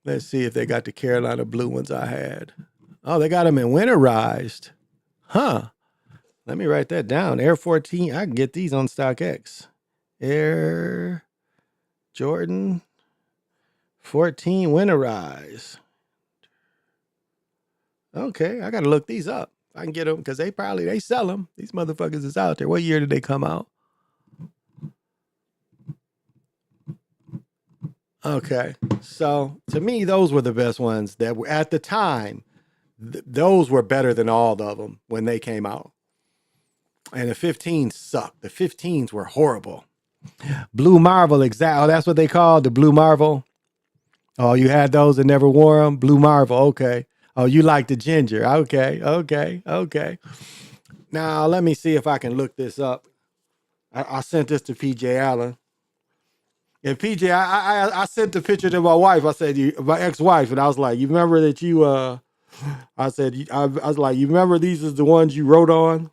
Let's see if they got the Carolina blue ones I had. Oh, they got them in winterized. Huh. Let me write that down. Air 14. I can get these on StockX. Air Jordan 14 winterized. Okay, I got to look these up. I can get them because they sell them. These motherfuckers is out there. What year did they come out? Okay, so to me, those were the best ones that were at the time. Those were better than all of them when they came out. And the 15s sucked. The 15s were horrible. Blue Marvel, exactly. Oh, that's what they called the Blue Marvel. Oh, you had those and never wore them? Blue Marvel, okay. Oh, you like the ginger. Okay. Now, let me see if I can look this up. I sent this to PJ Allen. And PJ, I sent the picture to my wife. I said, my ex-wife, and I was like, you remember that you, I said, I was like, you remember these is the ones you wrote on?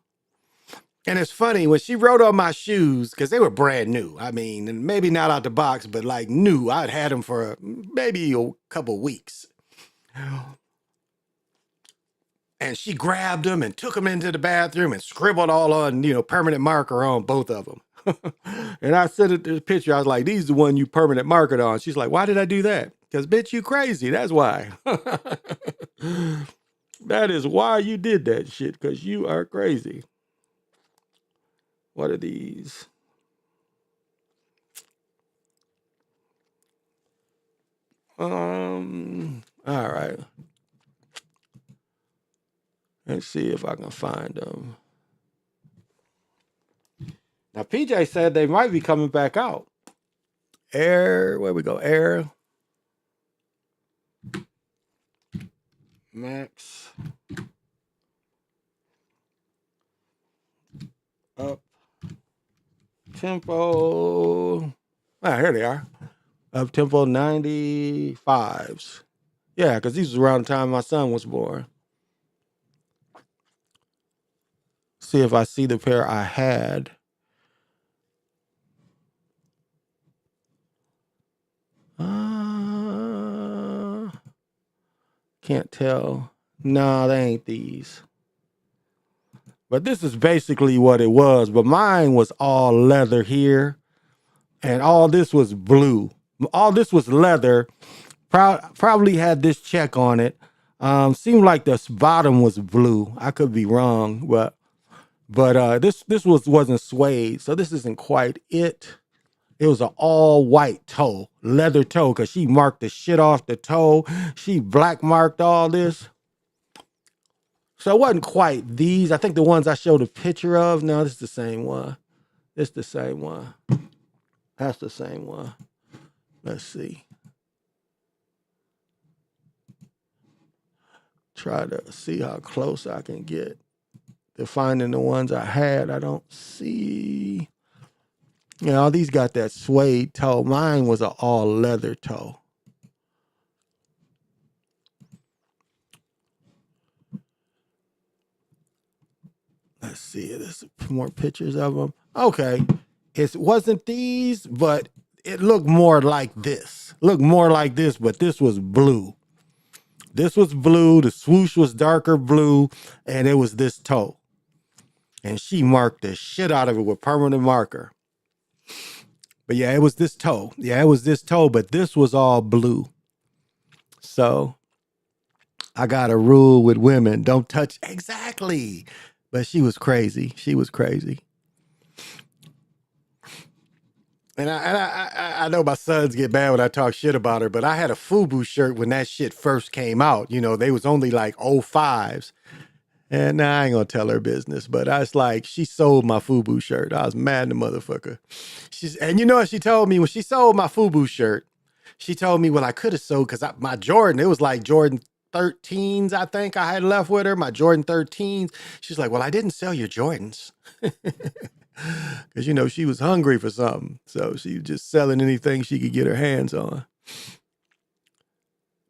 And it's funny, when she wrote on my shoes, because they were brand new. I mean, and maybe not out the box, but like new. I'd had them for maybe a couple weeks. And she grabbed them and took them into the bathroom and scribbled all on, permanent marker on both of them. And I sent it the picture. I was like, these are the one you permanent markered on. She's like, why did I do that? Because, bitch, you crazy. That's why. That is why you did that shit, because you are crazy. What are these? All right. Let's see if I can find them. Now, PJ said they might be coming back out. Air, where we go? Air Max up tempo. Ah, here they are. Up tempo 95s. Yeah, because these was around the time my son was born. See if I see the pair I had. Can't tell. No, they ain't these. But this is basically what it was. But mine was all leather here. And all this was blue. All this was leather. Probably had this check on it. Seemed like the bottom was blue. I could be wrong, but this wasn't suede, so this isn't quite it. It was an all white toe, leather toe, because she marked the shit off the toe. She black marked all this. So it wasn't quite these. I think the ones I showed a picture of. No, this is the same one. It's the same one. That's the same one. Let's see. Try to see how close I can get to finding the ones I had. I don't see. All these got that suede toe. Mine was an all leather toe. Let's see. There's more pictures of them. Okay. It wasn't these, but it looked more like this. Looked more like this, but this was blue. This was blue. The swoosh was darker blue, and it was this toe. And she marked the shit out of it with permanent marker. But yeah, it was this toe. But this was all blue. So I got a rule with women. Don't touch. Exactly. But she was crazy. And I know my sons get mad when I talk shit about her, but I had a FUBU shirt when that shit first came out. They was only like 05s. And I ain't gonna tell her business, but I was like, she sold my FUBU shirt. I was mad at the motherfucker. And you know what she told me? When she sold my FUBU shirt, she told me, well, I could have sold, because my Jordan, it was like Jordan 13s, I think I had left with her, my Jordan 13s. She's like, well, I didn't sell your Jordans. Because, she was hungry for something. So she was just selling anything she could get her hands on.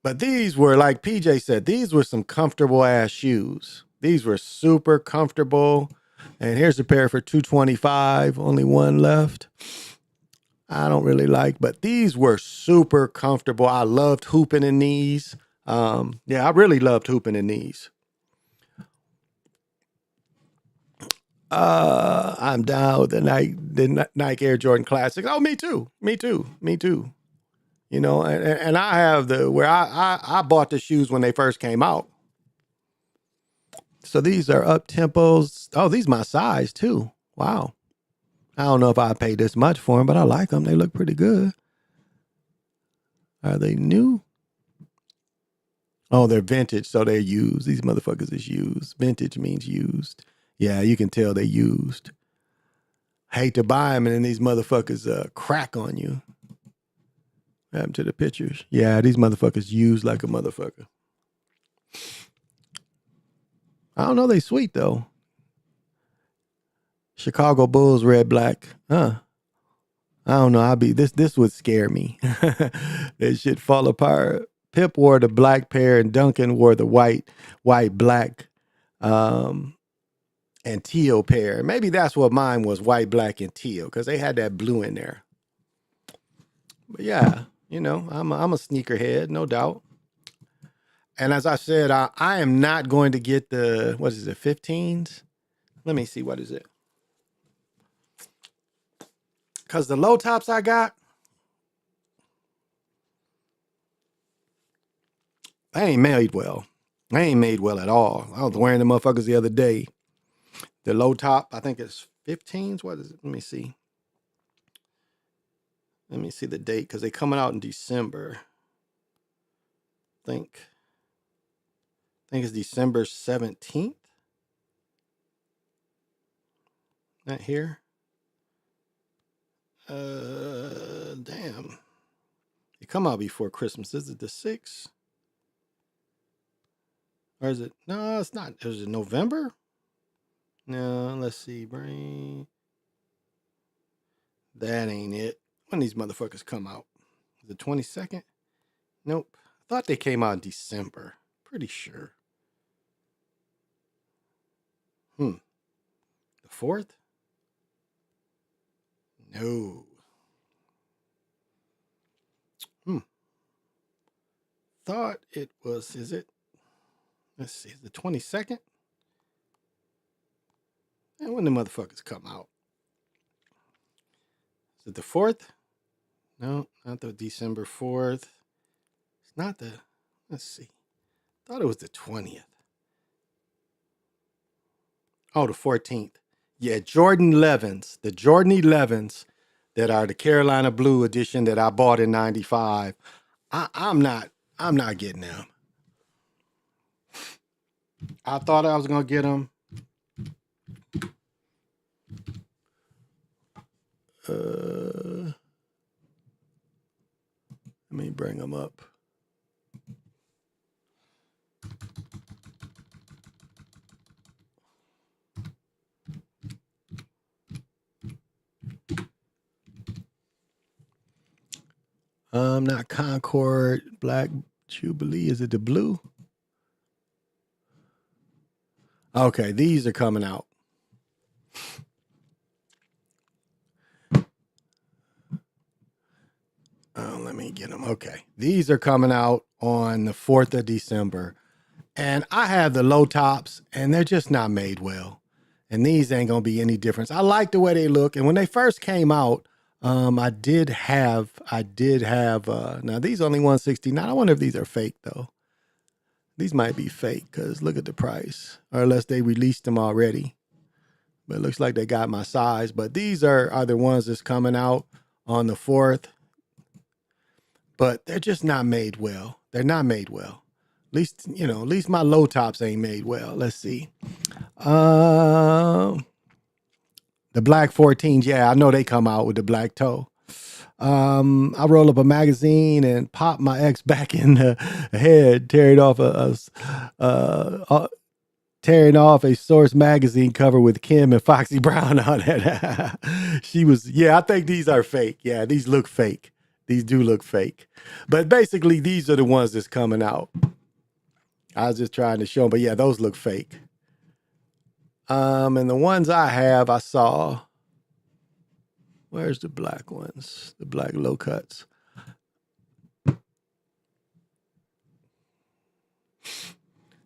But these were, like PJ said, these were some comfortable ass shoes. These were super comfortable. And here's a pair for $225. Only one left. I don't really like, but these were super comfortable. I loved hooping in these. Yeah, I really loved hooping in these. I'm down with the Nike Air Jordan Classic. Oh, me too. You know, and I have I bought the shoes when they first came out. So these are up tempos. Oh, these my size too. Wow. I don't know if I paid this much for them, but I like them. They look pretty good. Are they new? Oh, they're vintage, so they're used. These motherfuckers is used. Vintage means used. Yeah, you can tell they're used. Hate to buy them, and then these motherfuckers crack on you. What happened to the pictures? Yeah, these motherfuckers used like a motherfucker. I don't know. They sweet though. Chicago Bulls, red, black. I don't know. This would scare me. This shit fall apart. Pip wore the black pair and Duncan wore the white, black, and teal pair. Maybe that's what mine was, white, black, and teal, because they had that blue in there. But yeah, you know, I'm a sneakerhead, no doubt. And as I said, I am not going to get the, 15s? Let me see, what is it? Because the low tops I got, they ain't made well. They ain't made well at all. I was wearing the motherfuckers the other day. The low top, I think it's 15s. What is it? Let me see. Let me see the date, because they're coming out in December. I think it's December 17th. Not here. Damn. They come out before Christmas. Is it the 6th? Or is it? No, it's not. Is it November? No, let's see. Brain. That ain't it. When these motherfuckers come out? The 22nd? Nope. I thought they came out in December. Pretty sure. The 4th? No. Thought it was, is it? Let's see, the 22nd? And when the motherfuckers come out? Is it the 4th? No, not the December 4th. It's not the, let's see. Thought it was the 20th. Oh, the 14th. Yeah, Jordan 11s. The Jordan 11s that are the Carolina Blue edition that I bought in 95. I'm not getting them. I thought I was going to get them. Let me bring them up. Not Concord, Black Jubilee. Is it the blue? Okay, these are coming out. Let me get them. Okay, these are coming out on the 4th of December. And I have the low tops, and they're just not made well. And these ain't going to be any difference. I like the way they look. And when they first came out, I did have, now these only 169. I wonder if these are fake though. These might be fake, because look at the price, or unless they released them already. But it looks like they got my size. But these are the ones that's coming out on the 4th. But they're just not made well. They're not made well. At least my low tops ain't made well. Let's see. The black 14s, yeah, I know they come out with the black toe. I roll up a magazine and pop my ex back in the head, tearing off a Source magazine cover with Kim and Foxy Brown on it. She was, yeah, I think these are fake. Yeah, these look fake. These do look fake. But basically, these are the ones that's coming out. I was just trying to show them, but yeah, those look fake. And the ones I have, I saw. Where's the black ones? The black low cuts.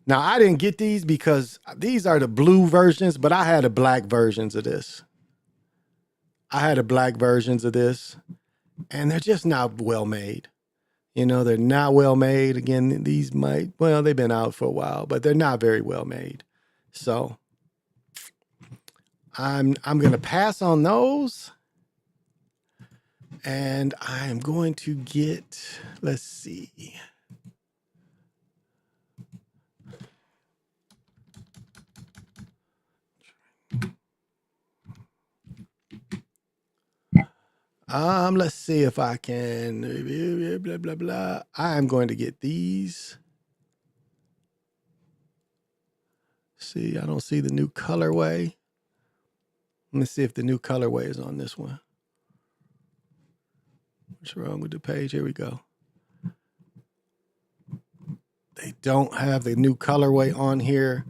Now, I didn't get these because these are the blue versions, but I had the black versions of this. And they're just not well made. You know, they're not well made. Again, these they've been out for a while, but they're not very well made. So I'm going to pass on those. And I'm going to get, let's see. Let's see if I can, blah, blah, blah. I'm going to get these. See, I don't see the new colorway. Let me see if the new colorway is on this one. What's wrong with the page? Here we go. They don't have the new colorway on here,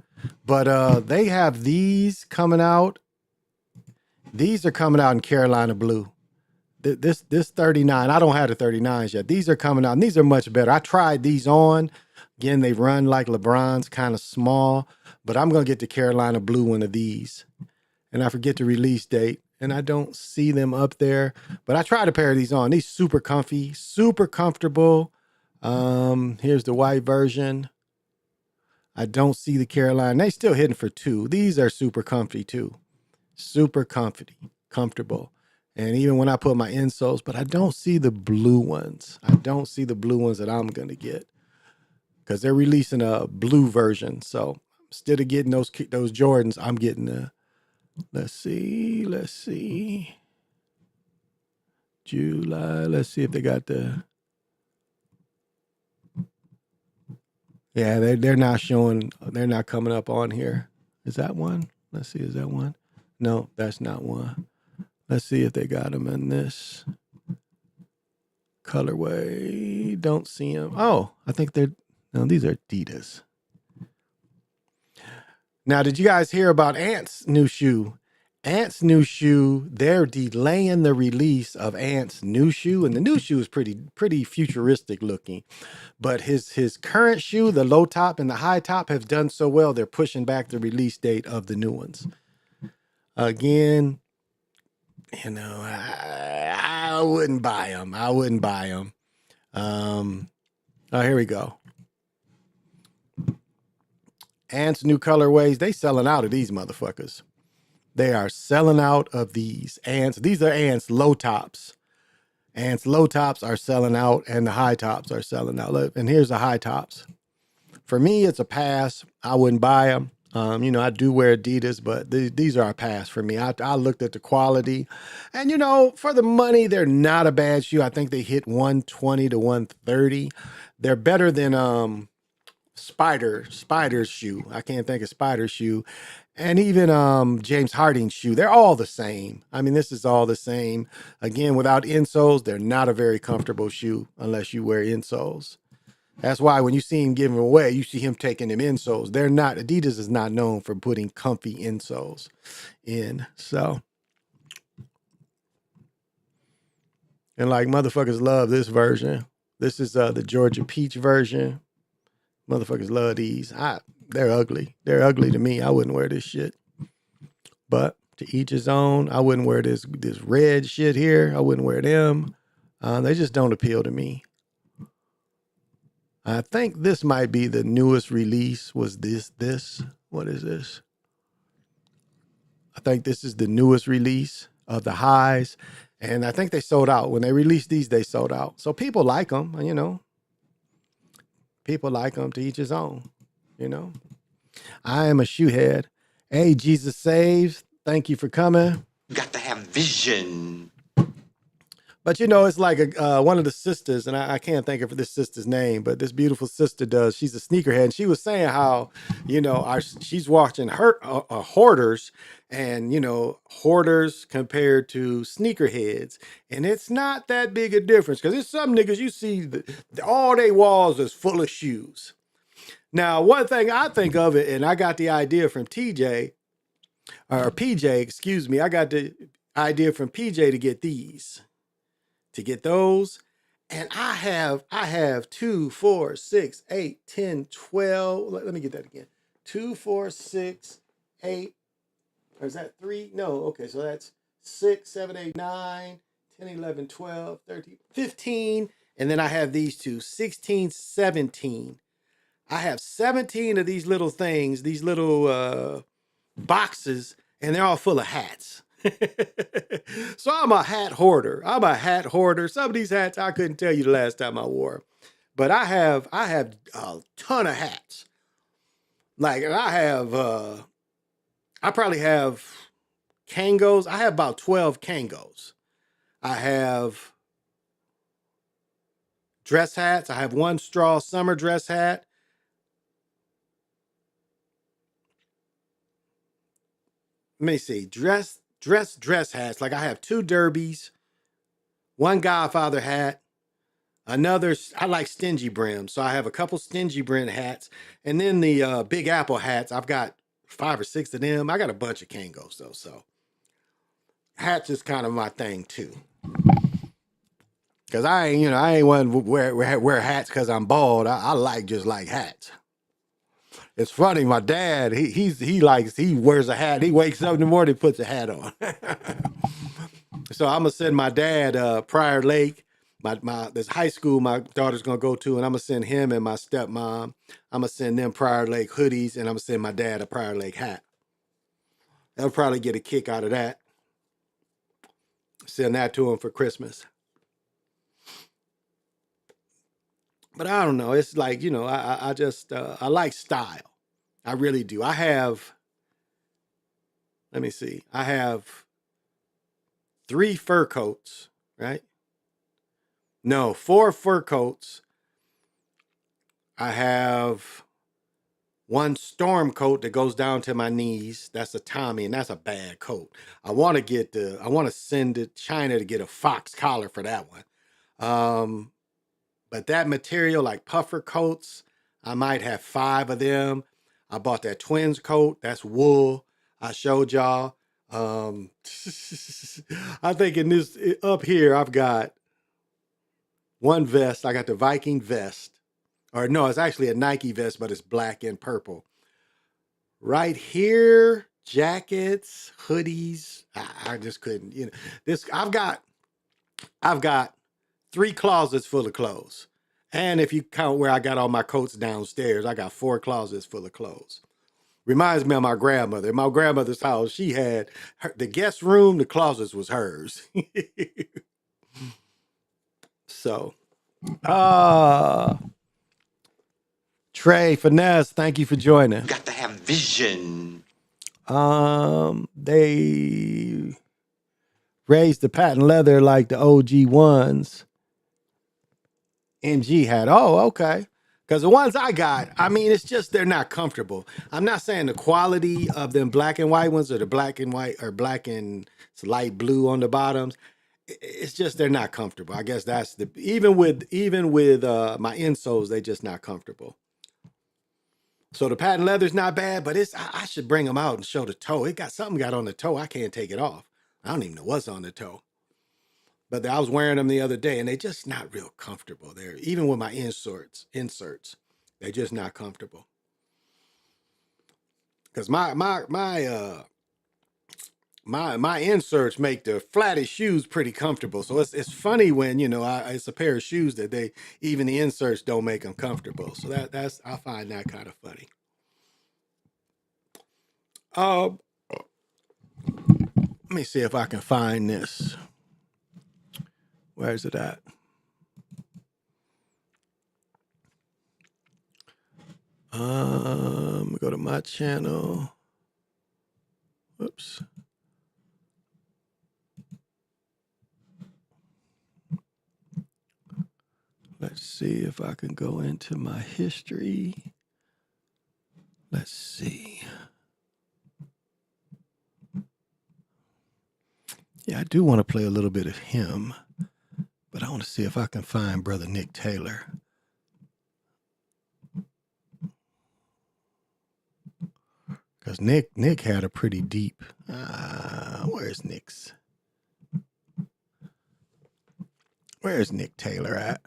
but they have these coming out. These are coming out in Carolina blue. This 39, I don't have the 39s yet. These are coming out, and these are much better. I tried these on. Again, they run like LeBron's, kind of small, but I'm going to get the Carolina blue one of these. And I forget the release date, and I don't see them up there. But I tried a pair of these on. These super comfy, super comfortable. Here's the white version. I don't see the Carolina. They still hitting for $2. These are super comfy too. Super comfortable. And even when I put my insoles, but I don't see the blue ones. I don't see the blue ones that I'm going to get because they're releasing a blue version. So instead of getting those Jordans, I'm getting the, let's see. July. Let's see if they got the, yeah, they're not showing, they're not coming up on here. Is that one? Let's see, is that one? No, that's not one. Let's see if they got them in this colorway. Don't see them. Oh, I think no, these are Adidas. Now, did you guys hear about Ant's new shoe? Ant's new shoe, they're delaying the release of Ant's new shoe, and the new shoe is pretty futuristic looking. But his current shoe, the low top and the high top, have done so well, they're pushing back the release date of the new ones. Again, you know, I wouldn't buy them. Oh, here we go. Ant's new colorways, they selling out of these motherfuckers. They are selling out of these Ants. These are Ants low tops. Ants low tops are selling out, and the high tops are selling out. Look, and here's the high tops. For me, it's a pass. I wouldn't buy them. You know, I do wear Adidas, but these are a pass for me. I looked at the quality, and you know, for the money, they're not a bad shoe. I think they hit 120 to 130. They're better than Spider's shoe. I can't think of Spider's shoe, and even James Harden's shoe. They're all the same. I mean, this is all the same. Again, without insoles, they're not a very comfortable shoe unless you wear insoles. That's why when you see him give them away, you see him taking them insoles. They're not, Adidas is not known for putting comfy insoles in. So, and like motherfuckers love this version. This is the Georgia Peach version. Motherfuckers love these. They're ugly. They're ugly to me. I wouldn't wear this shit. But to each his own. I wouldn't wear this red shit here. I wouldn't wear them. They just don't appeal to me. I think this might be the newest release. Was this? What is this? I think this is the newest release of the highs. And I think they sold out. When they released these, they sold out. So people like them, you know. People like them, to each his own, you know. I am a shoehead. Hey, Jesus Saves. Thank you for coming. You got to have vision. But, you know, it's like one of the sisters, and I can't think of this sister's name, but this beautiful sister does. She's a sneakerhead, and she was saying how, you know, she's watching her hoarders, and, you know, hoarders compared to sneakerheads. And it's not that big a difference, because there's some niggas you see, all they walls is full of shoes. Now, one thing I think of it, and I got the idea from TJ, or PJ, excuse me. I got the idea from PJ to get these, to get those. And I have 2, 4, 6, 8, 10, 12. Let me get that again. 2, 4, 6, 8. Or is that 3? No. Okay. So that's 6, 7, 8, 9, 10, 11, 12, 13, 15. And then I have these two, 16, 17. I have 17 of these little things, these little boxes, and they're all full of hats. So I'm a hat hoarder. Some of these hats I couldn't tell you the last time I wore, but I have a ton of hats. Like I probably have Kangos. I have about 12 Kangos. I have dress hats. I have one straw summer dress hat. Let me see. Dress hats. Like I have 2 derbies, one Godfather hat, another. I like stingy brim, so I have a couple stingy brim hats, and then the Big Apple hats. I've got 5 or 6 of them. I got a bunch of Kangos though, so hats is kind of my thing too. Cause I ain't one to wear hats because I'm bald. I like hats. It's funny. My dad, he wears a hat. He wakes up in the morning, puts a hat on. So I'm gonna send my dad Prior Lake, this high school my daughter's gonna go to, and I'm gonna send him and my stepmom. I'm gonna send them Prior Lake hoodies, and I'm gonna send my dad a Prior Lake hat. They'll probably get a kick out of that. Send that to him for Christmas. But I don't know. It's like, I just I like style. I really do. Let me see. I have 3 fur coats, right? No, 4 fur coats. I have 1 storm coat that goes down to my knees. That's a Tommy, and that's a bad coat. I want to send to China to get a fox collar for that one. But that material, like puffer coats, I might have 5 of them. I bought that twins coat. That's wool. I showed y'all. I think in this up here, I've got 1 vest. I got the Viking vest. Or no, it's actually a Nike vest, but it's black and purple. Right here, jackets, hoodies. I just couldn't, this I've got 3 closets full of clothes. And if you count where I got all my coats downstairs, I got 4 closets full of clothes. Reminds me of my grandmother. In my grandmother's house, she had the guest room, the closets was hers. So, Trey, Finesse, thank you for joining. Got to have vision. They raised the patent leather like the OG ones. MG had. Oh, okay. Because the ones I got, I mean, it's just they're not comfortable. I'm not saying the quality of them black and white ones or the black and white or black and it's light blue on the bottoms. It's just they're not comfortable. I guess that's even with my insoles, they just not comfortable. So the patent leather's not bad, but I should bring them out and show the toe. Something got on the toe. I can't take it off. I don't even know what's on the toe. But I was wearing them the other day, and they're just not real comfortable. They're even with my inserts, they're just not comfortable. Because my inserts make the flattest shoes pretty comfortable. So it's funny when it's a pair of shoes that even the inserts don't make them comfortable. So I find that kind of funny. Let me see if I can find this. Where is it at? Go to my channel. Whoops. Let's see if I can go into my history. Let's see. Yeah, I do want to play a little bit of him, but I want to see if I can find Brother Nick Taylor. Because Nick had a pretty deep. Where's Nick's? Where's Nick Taylor at?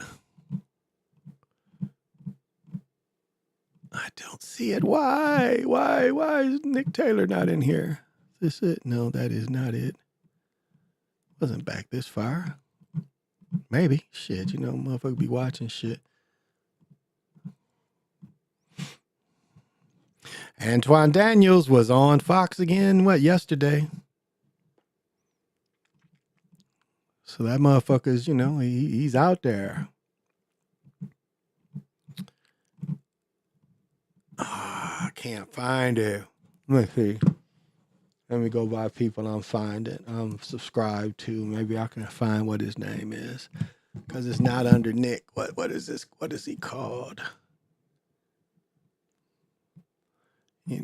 I don't see it. Why? Why is Nick Taylor not in here? Is this it? No, that is not it. Wasn't back this far. Maybe. Shit, motherfucker be watching shit. Antoine Daniels was on Fox again, yesterday? So that motherfucker's, he's out there. I can't find it. Let's see. Let me go by people I'm subscribed to. Maybe I can find what his name is. Because it's not under Nick. What is this? What is he called?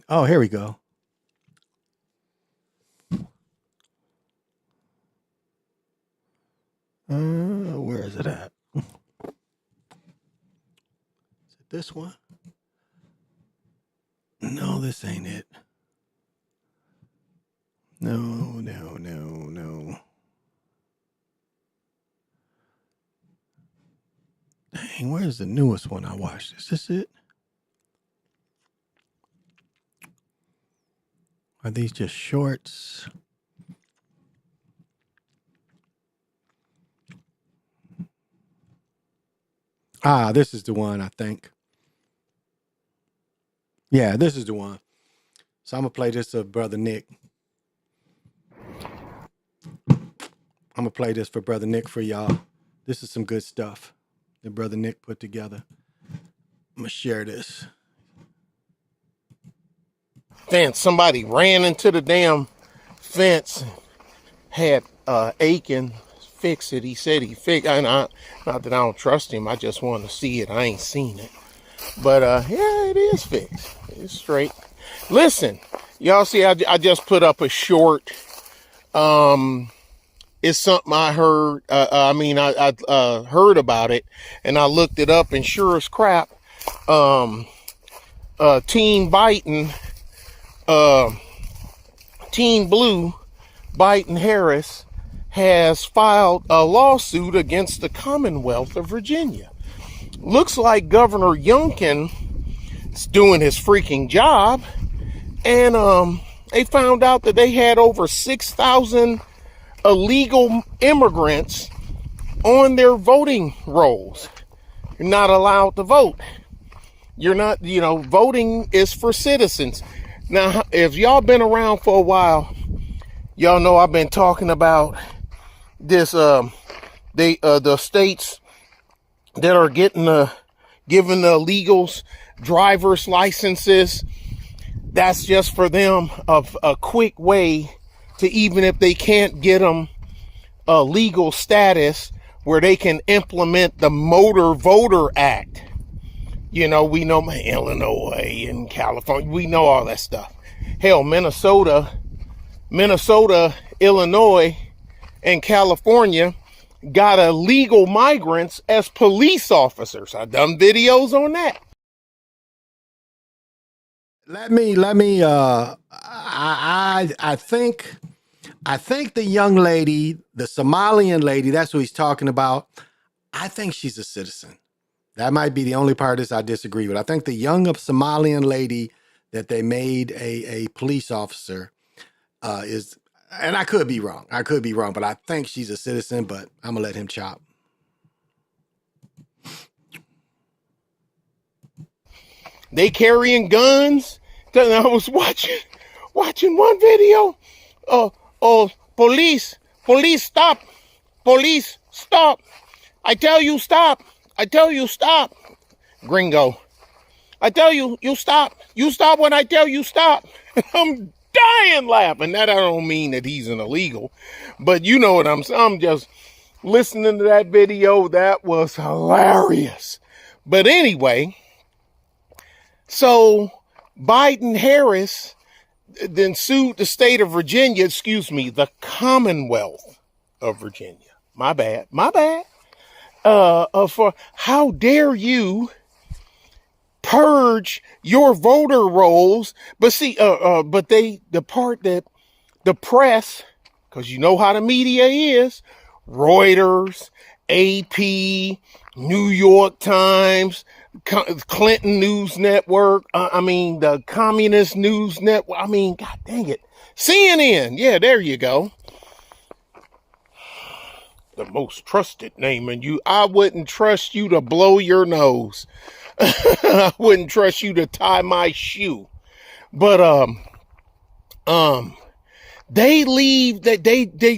Oh, here we go. Where is it at? Is it this one? No, this ain't it. No. Dang, where's the newest one I watched? Is this it? Are these just shorts? This is the one, I think. Yeah, this is the one. So I'm going to play this of Brother Nick. I'm going to play this for Brother Nick for y'all. This is some good stuff that Brother Nick put together. I'm going to share this. Fence. Somebody ran into the damn fence, had Aiken fix it. He said he fixed it. Not that I don't trust him. I just want to see it. I ain't seen it. But yeah, it is fixed. It's straight. Listen, y'all see, I just put up a short. It's something I heard. I heard about it, and I looked it up, and sure as crap, Team Biden, Team Blue, Biden Harris has filed a lawsuit against the Commonwealth of Virginia. Looks like Governor Youngkin is doing his freaking job, and they found out that they had over 6,000 illegal immigrants on their voting rolls. You're not allowed to vote. You're not, voting is for citizens. Now, if y'all been around for a while, y'all know I've been talking about this, the states that are giving the illegals driver's licenses. That's just for them a quick way to, even if they can't get them a legal status, where they can implement the Motor Voter Act. We know Illinois and California. We know all that stuff. Hell, Minnesota, Illinois, and California got illegal migrants as police officers. I've done videos on that. Let me. I think the young lady, the Somalian lady, that's what he's talking about. I think she's a citizen. That might be the only part of this I disagree with. I think the young Somalian lady that they made a police officer is, and I could be wrong. But I think she's a citizen, but I'm going to let him chop. They carrying guns. I was watching one video. Police, stop. Police, stop. I tell you, stop. Gringo. I tell you, you stop. You stop when I tell you stop. I'm dying laughing. That I don't mean that he's an illegal, but you know what I'm just listening to that video. That was hilarious. But anyway, so Biden Harris then sued the state of Virginia, the Commonwealth of Virginia. My bad. For how dare you purge your voter rolls. But see, but the part that the press, because you know how the media is, Reuters, AP, New York Times, Clinton News Network, the Communist News Network, God dang it, CNN, yeah, there you go. The most trusted name, and I wouldn't trust you to blow your nose. I wouldn't trust you to tie my shoe. But they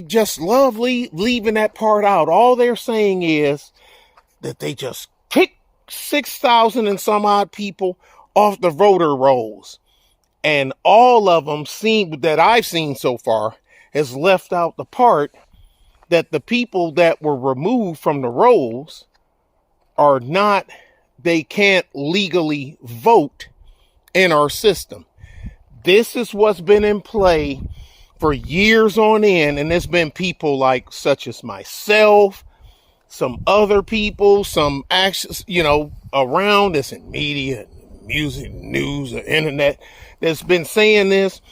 just love leaving that part out. All they're saying is that they just kicked 6,000 and some odd people off the voter rolls, and all of them that I've seen so far has left out the part that the people that were removed from the rolls they can't legally vote in our system. This is what's been in play for years on end, and there's been people like such as myself, some other people, some actions, around us in media, music, news, the internet, that's been saying this.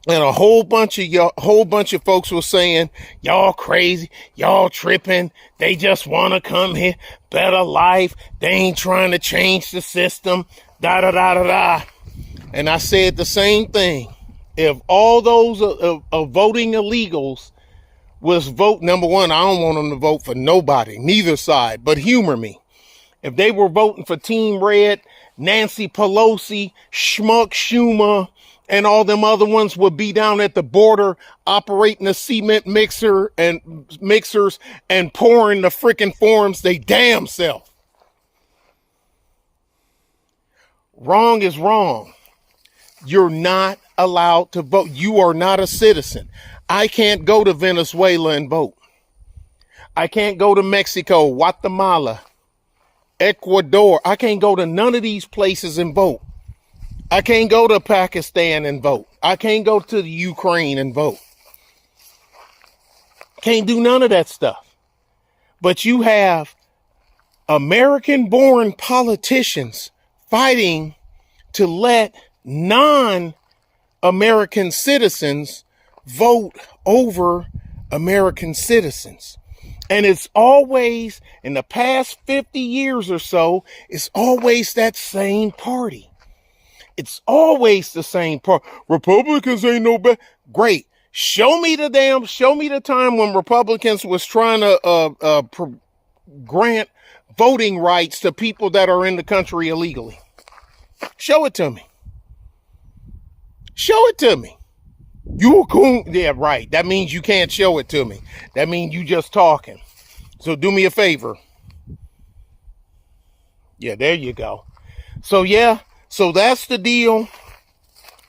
And a whole bunch of folks were saying, y'all crazy, y'all tripping, they just want to come here, better life, they ain't trying to change the system, da da da da da. And I said the same thing. If all those voting illegals was vote, number one, I don't want them to vote for nobody, neither side, but humor me. If they were voting for Team Red, Nancy Pelosi, Schmuck Schumer, and all them other ones would be down at the border operating a cement mixers and pouring the freaking forms they damn self. Wrong is wrong. You're not allowed to vote. You are not a citizen. I can't go to Venezuela and vote. I can't go to Mexico, Guatemala, Ecuador. I can't go to none of these places and vote. I can't go to Pakistan and vote. I can't go to the Ukraine and vote. Can't do none of that stuff. But you have American-born politicians fighting to let non-American citizens vote over American citizens. And it's always, in the past 50 years or so, it's always that same party. It's always the same part. Republicans ain't no bad. Great. Show me the time when Republicans was trying to grant voting rights to people that are in the country illegally. Show it to me. Show it to me. You a coon? Yeah, right. That means you can't show it to me. That means you just talking. So do me a favor. Yeah, there you go. So yeah. So that's the deal.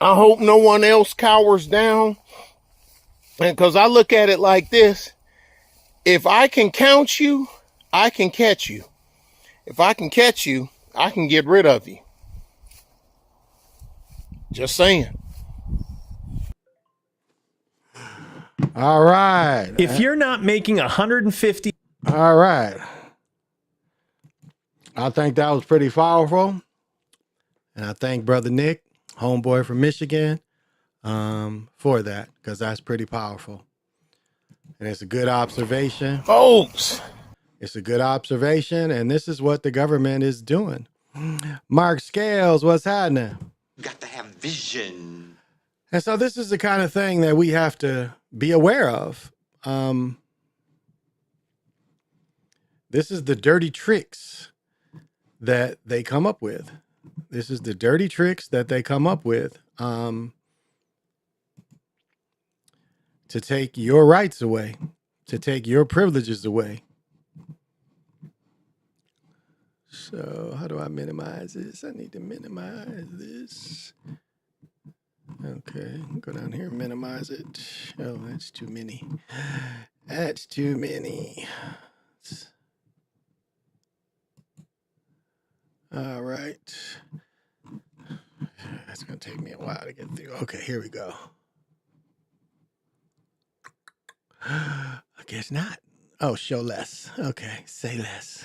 I hope no one else cowers down. And because I look at it like this, if I can count you, I can catch you. If I can catch you, I can get rid of you. Just saying. All right. If you're not making 150. All right. I think that was pretty powerful. And I thank Brother Nick, homeboy from Michigan, for that, because that's pretty powerful. And it's a good observation. Folks. It's a good observation, and this is what the government is doing. Mark Scales, what's happening? You got to have vision. And so this is the kind of thing that we have to be aware of. This is the dirty tricks that they come up with. This is the dirty tricks that they come up with to take your rights away, to take your privileges away. So how do I minimize this? I need to minimize this. Okay, go down here and minimize it. Oh, that's too many. That's too many. All right. That's going to take me a while to get through. Okay, here we go. I guess not. Oh, show less. Okay, say less.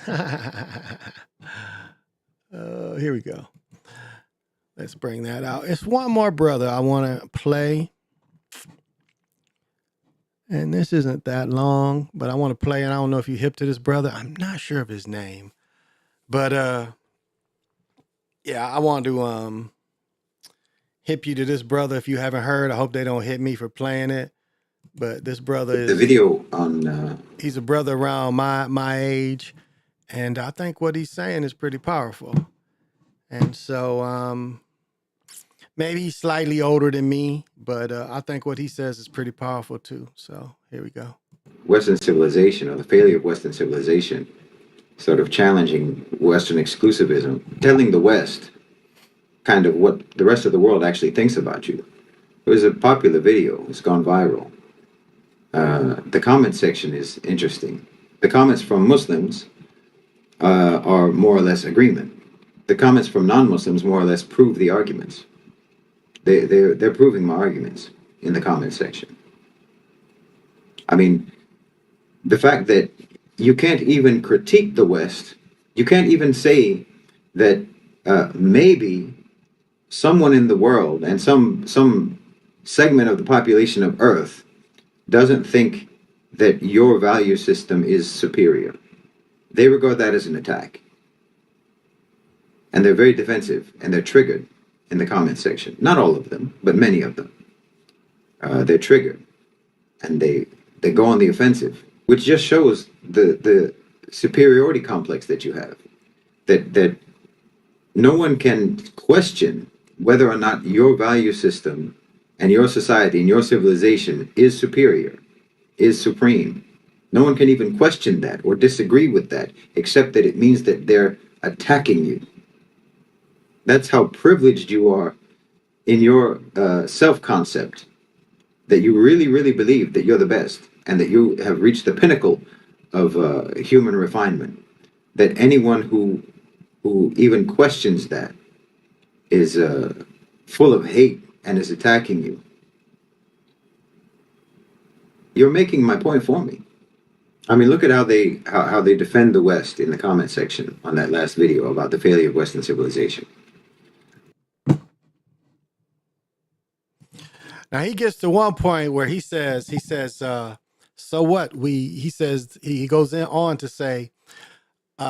Here we go. Let's bring that out. It's one more brother I want to play. And this isn't that long, but I want to play. And I don't know if you hip to this brother. I'm not sure of his name. But yeah, I want to hip you to this brother if you haven't heard. I hope they don't hit me for playing it. But this brother is The video on he's a brother around my age. And I think what he's saying is pretty powerful. And so maybe he's slightly older than me, but I think what he says is pretty powerful too. So here we go. Western civilization, or the failure of Western civilization, sort of challenging Western exclusivism, telling the West kind of what the rest of the world actually thinks about you. It was a popular video. It's gone viral. The comment section is interesting. The comments from Muslims are more or less agreement. The comments from non-Muslims more or less prove the arguments. They're proving my arguments in the comment section. I mean, the fact that you can't even critique the West, you can't even say that maybe someone in the world and some segment of the population of Earth doesn't think that your value system is superior. They regard that as an attack. And they're very defensive, and they're triggered in the comment section. Not all of them, but many of them. They're triggered, and they go on the offensive, which just shows the superiority complex that you have. That no one can question whether or not your value system and your society and your civilization is superior, is supreme. No one can even question that or disagree with that, except that it means that they're attacking you. That's how privileged you are in your self-concept, that you really, really believe that you're the best and that you have reached the pinnacle of human refinement. That anyone who even questions that is full of hate and is attacking you. You're making my point for me. I mean, look at how they defend the West in the comment section on that last video about the failure of Western civilization. Now he gets to one point where he says, so what? He goes on to say,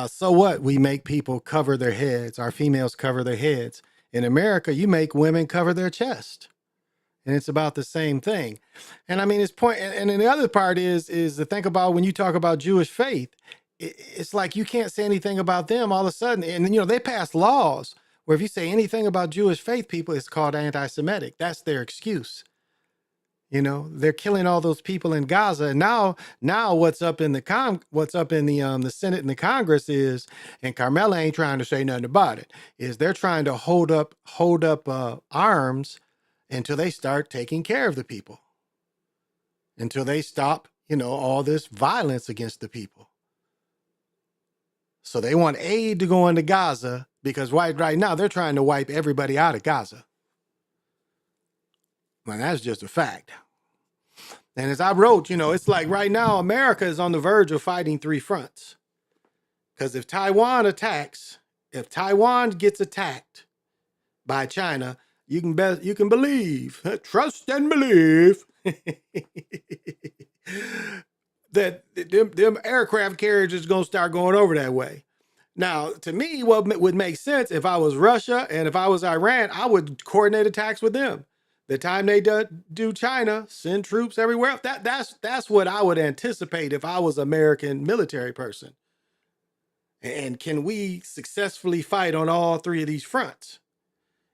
so what? We make people cover their heads. Our females cover their heads. In America, you make women cover their chest. And it's about the same thing. And I mean, his point, and then the other part is to think about when you talk about Jewish faith, it's like you can't say anything about them all of a sudden. And, they passed laws where if you say anything about Jewish faith people, it's called anti-Semitic. That's their excuse. They're killing all those people in Gaza. And now what's up in the Senate and the Congress is, and Carmella ain't trying to say nothing about it, is they're trying to hold up arms until they start taking care of the people, until they stop, all this violence against the people. So they want aid to go into Gaza because right now they're trying to wipe everybody out of Gaza. Well, that's just a fact. And as I wrote, it's like right now America is on the verge of fighting three fronts. Because if Taiwan gets attacked by China, you can believe, trust and believe that them aircraft carriers is going to start going over that way. Now, to me, what would make sense if I was Russia and if I was Iran, I would coordinate attacks with them. The time they do China, send troops everywhere. That's what I would anticipate if I was American military person. And can we successfully fight on all three of these fronts?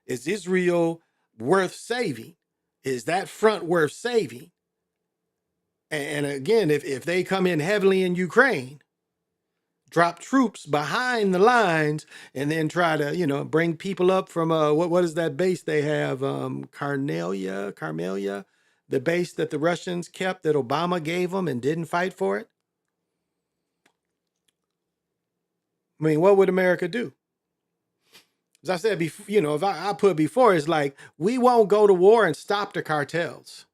Is Israel worth saving? Is that front worth saving? And again, if they come in heavily in Ukraine, drop troops behind the lines and then try to, bring people up from what is that base they have? Carmelia, the base that the Russians kept that Obama gave them and didn't fight for it. I mean, what would America do? As I said before, if I put before, it's like we won't go to war and stop the cartels.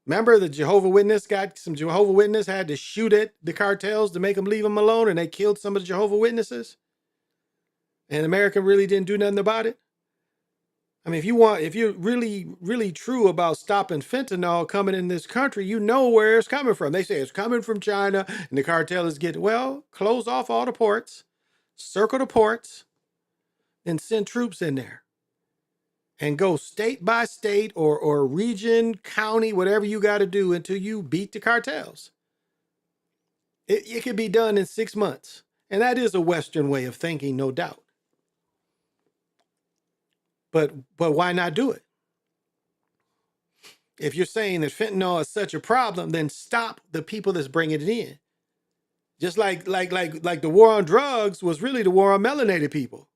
Remember some Jehovah Witness had to shoot at the cartels to make them leave them alone, and they killed some of the Jehovah Witnesses. And America really didn't do nothing about it? I mean, if you're really true about stopping fentanyl coming in this country, you know where it's coming from. They say it's coming from China and the cartel is getting, well, close off all the ports, circle the ports, and send troops in there. And go state by state or region, county, whatever you got to do until you beat the cartels. It can be done in 6 months. And that is a Western way of thinking, no doubt. But why not do it? If you're saying that fentanyl is such a problem, then stop the people that's bringing it in. Just like the war on drugs was really the war on melanated people.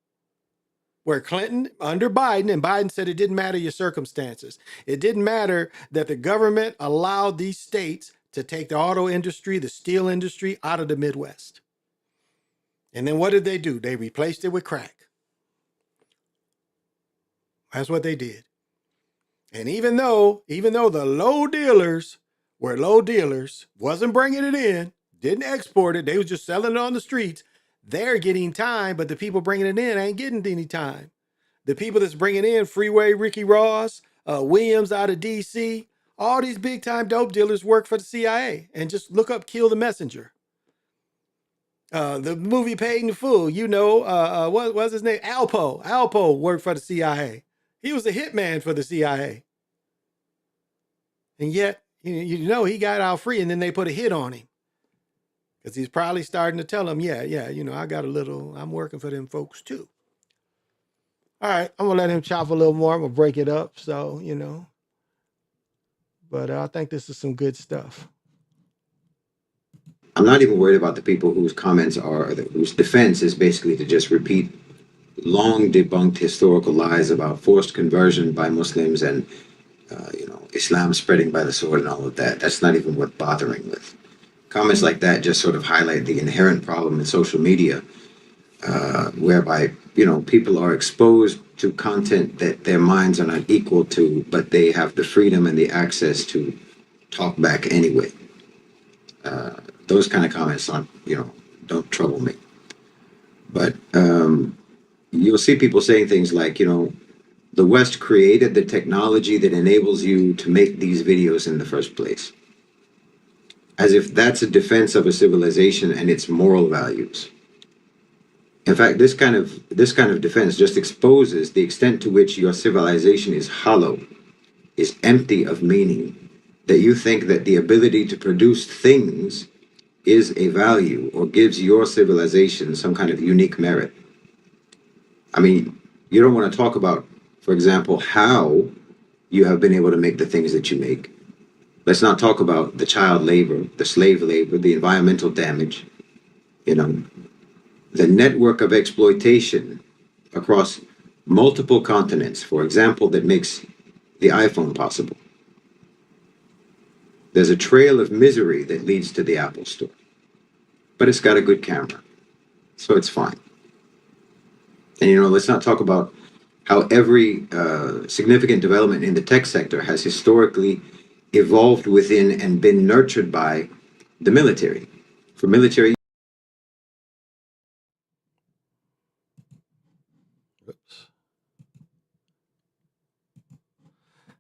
Where Clinton under Biden, and Biden said it didn't matter your circumstances. It didn't matter that the government allowed these states to take the auto industry, the steel industry out of the Midwest. And then what did they do? They replaced it with crack. That's what they did. And even though the low dealers were low dealers, wasn't bringing it in, didn't export it, they was just selling it on the streets, they're getting time, but the people bringing it in ain't getting any time. The people that's bringing in Freeway, Ricky Ross, Williams out of D.C., all these big time dope dealers work for the CIA. And just look up Kill the Messenger. The movie Paid in Full, what was his name? Alpo. Alpo worked for the CIA. He was a hitman for the CIA. And yet, he got out free and then they put a hit on him. Because he's probably starting to tell them, I'm working for them folks too. All right, I'm going to let him chop a little more. I'm going to break it up. So, but I think this is some good stuff. I'm not even worried about the people whose comments whose defense is basically to just repeat long debunked historical lies about forced conversion by Muslims and, Islam spreading by the sword and all of that. That's not even worth bothering with. Comments like that just sort of highlight the inherent problem in social media, whereby, people are exposed to content that their minds are not equal to, but they have the freedom and the access to talk back anyway. Those kind of comments don't trouble me. But you'll see people saying things like, the West created the technology that enables you to make these videos in the first place. As if that's a defense of a civilization and its moral values. In fact, this kind of defense just exposes the extent to which your civilization is hollow, is empty of meaning, that you think that the ability to produce things is a value or gives your civilization some kind of unique merit. I mean, you don't want to talk about, for example, how you have been able to make the things that you make. Let's not talk about the child labor, the slave labor, the environmental damage, the network of exploitation across multiple continents, for example, that makes the iPhone possible. There's a trail of misery that leads to the Apple Store. But it's got a good camera, so it's fine. And, let's not talk about how every significant development in the tech sector has historically evolved within and been nurtured by the military. For military.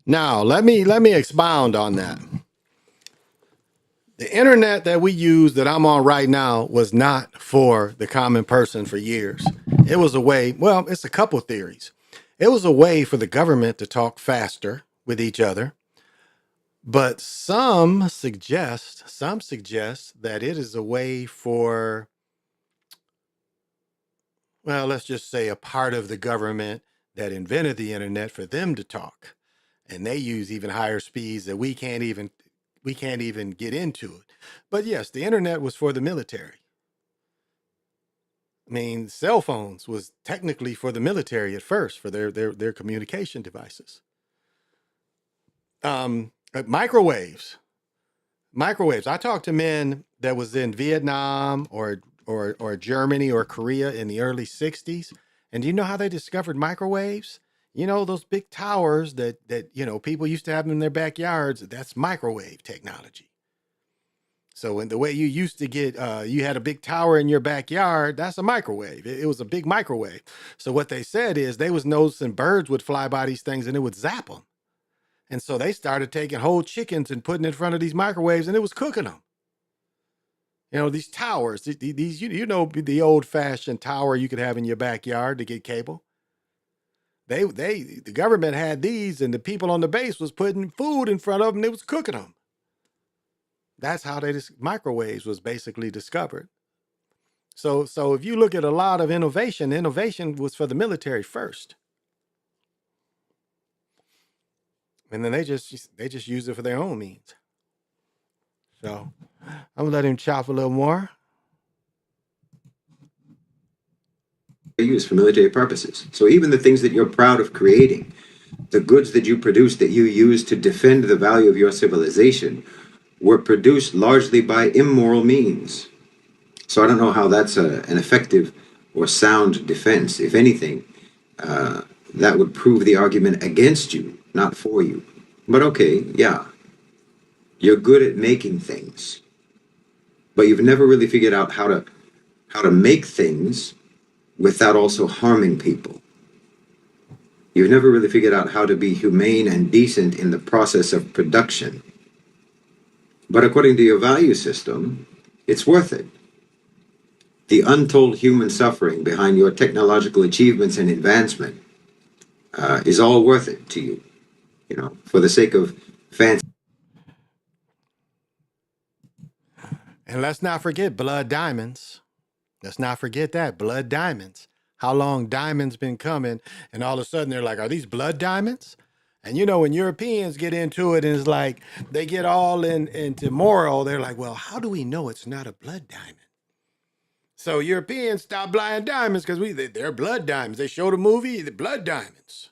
Now, let me expound on that. The internet that we use that I'm on right now was not for the common person for years. It was a way, well, it's a couple theories. It was a way for the government to talk faster with each other. But some suggest that it is a way for, well, let's just say a part of the government that invented the internet for them to talk. And they use even higher speeds that we can't even get into it. But yes, the internet was for the military. I mean, cell phones was technically for the military at first, for their communication devices. Microwaves. I talked to men that was in Vietnam or Germany or Korea in the early 60s. And do you know how they discovered microwaves? Those big towers that people used to have in their backyards, that's microwave technology. So in the way you used to get, you had a big tower in your backyard, that's a microwave. It was a big microwave. So what they said is they was noticing birds would fly by these things and it would zap them. And so they started taking whole chickens and putting in front of these microwaves and it was cooking them. You know, these towers, these you know, the old fashioned tower you could have in your backyard to get cable. The government had these and the people on the base was putting food in front of them and it was cooking them. That's how microwaves was basically discovered. So if you look at a lot of innovation was for the military first. And then they just use it for their own means. So I'm gonna let him chop a little more. Used for military purposes. So even the things that you're proud of creating, the goods that you produce that you use to defend the value of your civilization, were produced largely by immoral means. So I don't know how that's an effective or sound defense. If anything, that would prove the argument against you, not for you. But okay, yeah, you're good at making things, but you've never really figured out how to make things without also harming people. You've never really figured out how to be humane and decent in the process of production. But according to your value system, it's worth it. The untold human suffering behind your technological achievements and advancement is all worth it to you, you know, for the sake of fancy. And let's not forget blood diamonds. Let's not forget that, blood diamonds. How long diamonds been coming, and all of a sudden they're like, are these blood diamonds? And you know, when Europeans get into it and it's like, they get all into moral, they're like, well, how do we know it's not a blood diamond? So Europeans stop buying diamonds because they're blood diamonds. They showed a movie, the blood diamonds.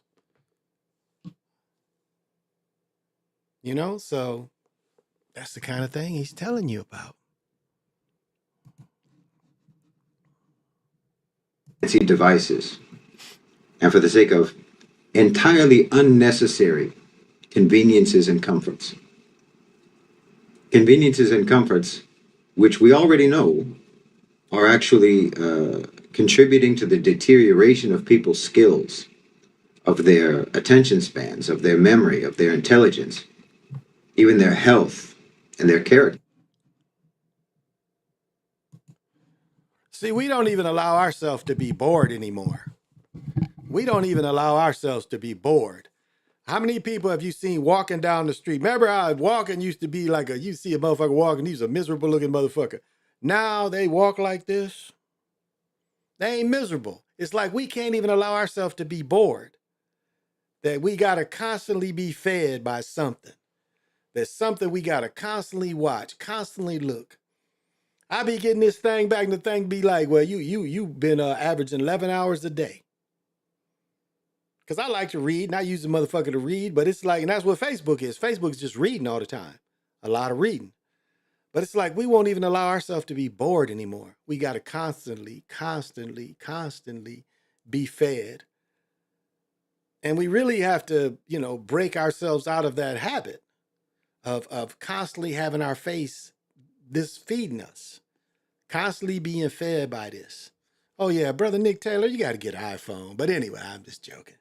You know, so that's the kind of thing he's telling you about. Fancy devices, and for the sake of entirely unnecessary conveniences and comforts. Conveniences and comforts, which we already know are actually contributing to the deterioration of people's skills, of their attention spans, of their memory, of their intelligence, even their health and their character. See, we don't even allow ourselves to be bored anymore. We don't even allow ourselves to be bored. How many people have you seen walking down the street? Remember how walking used to be like you see a motherfucker walking, he's a miserable looking motherfucker. Now they walk like this. They ain't miserable. It's like we can't even allow ourselves to be bored. That we got to constantly be fed by something. There's something we got to constantly watch, constantly look. I be getting this thing back and the thing be like, well, you've been averaging 11 hours a day. Because I like to read and I use the motherfucker to read, but it's like, and that's what Facebook is. Facebook's just reading all the time. A lot of reading. But it's like we won't even allow ourselves to be bored anymore. We got to constantly be fed. And we really have to, you know, break ourselves out of that habit of constantly having our face this feeding us. Constantly being fed by this. Oh yeah, brother Nick Taylor, you got to get an iPhone. But anyway, I'm just joking.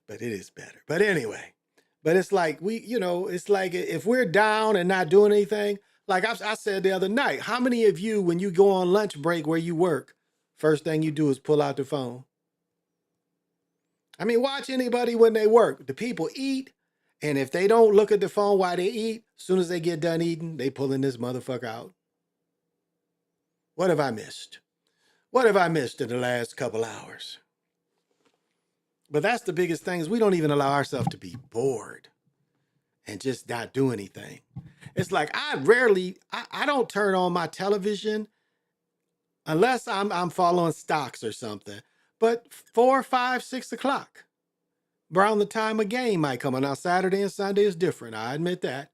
But it is better. But anyway, but it's like it's like if we're down and not doing anything, like I said the other night, how many of you, when you go on lunch break where you work, first thing you do is pull out the phone? I mean, watch anybody when they work. The people eat, and if they don't look at the phone while they eat, as soon as they get done eating, they pulling this motherfucker out. What have I missed? What have I missed in the last couple hours? But that's the biggest thing is we don't even allow ourselves to be bored and just not do anything. It's like I don't turn on my television unless I'm following stocks or something. But 4, 5, 6 o'clock, around the time a game might come on. Now Saturday and Sunday is different. I admit that.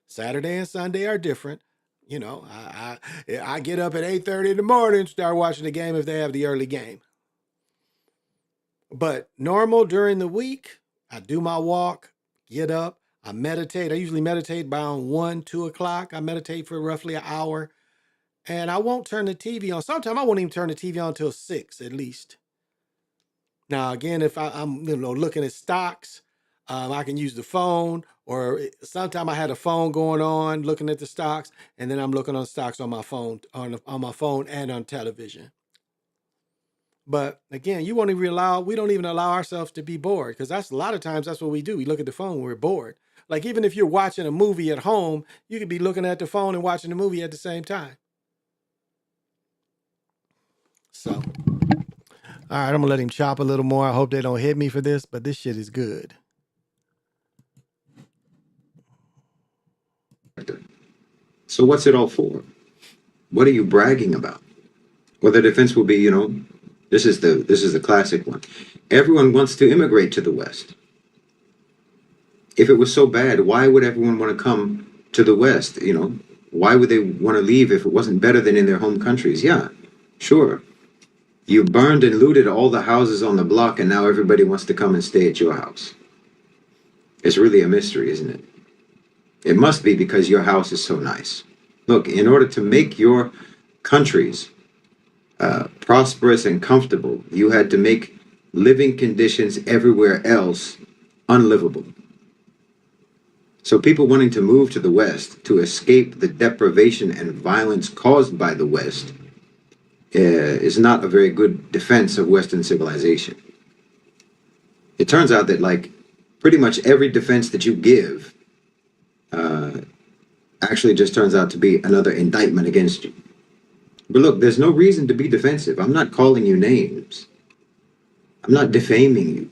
Saturday and Sunday are different. You know, I get up at 8:30 in the morning and start watching the game if they have the early game. But normal during the week, I do my walk, get up, I meditate. I usually meditate around 1, 2 o'clock. I meditate for roughly an hour. And I won't turn the TV on. Sometimes I won't even turn the TV on until 6 at least. Now, again, if I'm looking at stocks, I can use the phone, or sometimes I had a phone going on looking at the stocks, and then I'm looking on stocks on my phone, on my phone and on television. But again, we don't even allow ourselves to be bored, because that's a lot of times that's what we do. We look at the phone when we're bored. Like even if you're watching a movie at home, you could be looking at the phone and watching the movie at the same time. So, all right, I'm gonna let him chop a little more. I hope they don't hit me for this, but this shit is good. So what's it all for? What are you bragging about? Well, the defense will be, this is the classic one. Everyone wants to immigrate to the West. If it was so bad, why would everyone want to come to the West? Why would they want to leave if it wasn't better than in their home countries? Yeah, sure. You burned and looted all the houses on the block, and now everybody wants to come and stay at your house. It's really a mystery, isn't it? It must be because your house is so nice. Look, in order to make your countries prosperous and comfortable, you had to make living conditions everywhere else unlivable. So people wanting to move to the West to escape the deprivation and violence caused by the West is not a very good defense of Western civilization. It turns out that pretty much every defense that you give actually just turns out to be another indictment against you. But look, there's no reason to be defensive. I'm not calling you names. I'm not defaming you.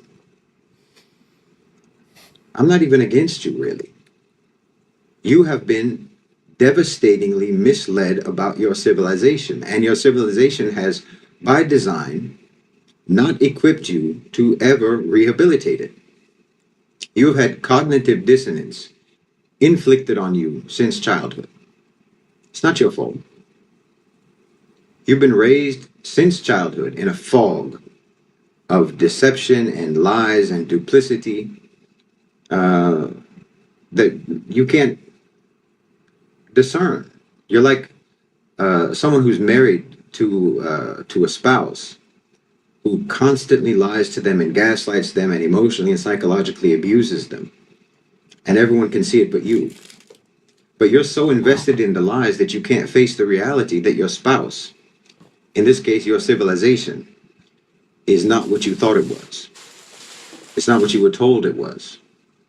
I'm not even against you, really. You have been devastatingly misled about your civilization, and your civilization has, by design, not equipped you to ever rehabilitate it. You've had cognitive dissonance inflicted on you since childhood. It's not your fault. You've been raised since childhood in a fog of deception and lies and duplicity that you can't discern. You're like someone who's married to a spouse who constantly lies to them and gaslights them and emotionally and psychologically abuses them. And everyone can see it but you. But you're so invested in the lies that you can't face the reality that your spouse, in this case your civilization, is not what you thought it was. It's not what you were told it was.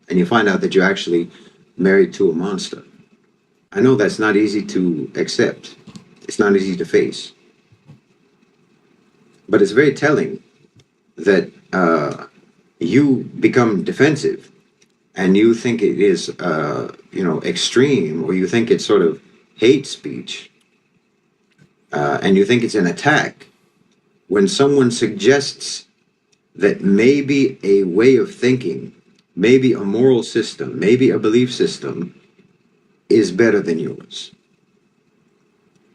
And you find out that you're actually married to a monster. I know that's not easy to accept. It's not easy to face. But it's very telling that you become defensive and you think it is, extreme, or you think it's sort of hate speech, and you think it's an attack when someone suggests that maybe a way of thinking, maybe a moral system, maybe a belief system is better than yours.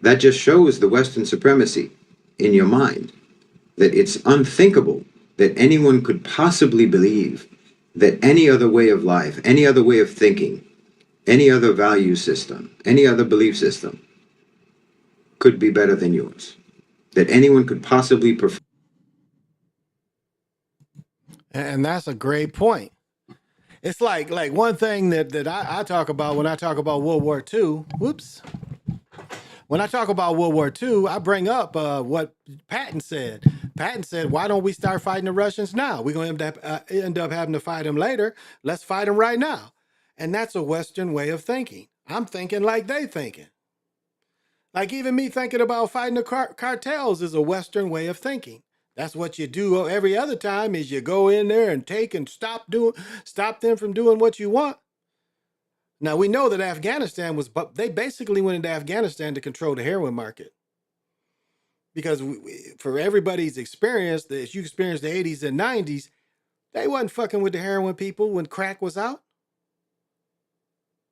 That just shows the Western supremacy in your mind, that it's unthinkable that anyone could possibly believe that any other way of life, any other way of thinking, any other value system, any other belief system could be better than yours. That anyone could possibly prefer. And that's a great point. It's like one thing that I talk about when I talk about World War II. Whoops. When I talk about World War II, I bring up what Patton said. Patton said, why don't we start fighting the Russians now? We're going to end up having to fight them later. Let's fight them right now. And that's a Western way of thinking. I'm thinking like they thinking. Like even me thinking about fighting the cartels is a Western way of thinking. That's what you do every other time is you go in there and take and stop them from doing what you want. Now, we know that Afghanistan but they basically went into Afghanistan to control the heroin market. Because for everybody's experience, as you experienced the 80s and 90s, they wasn't fucking with the heroin people when crack was out.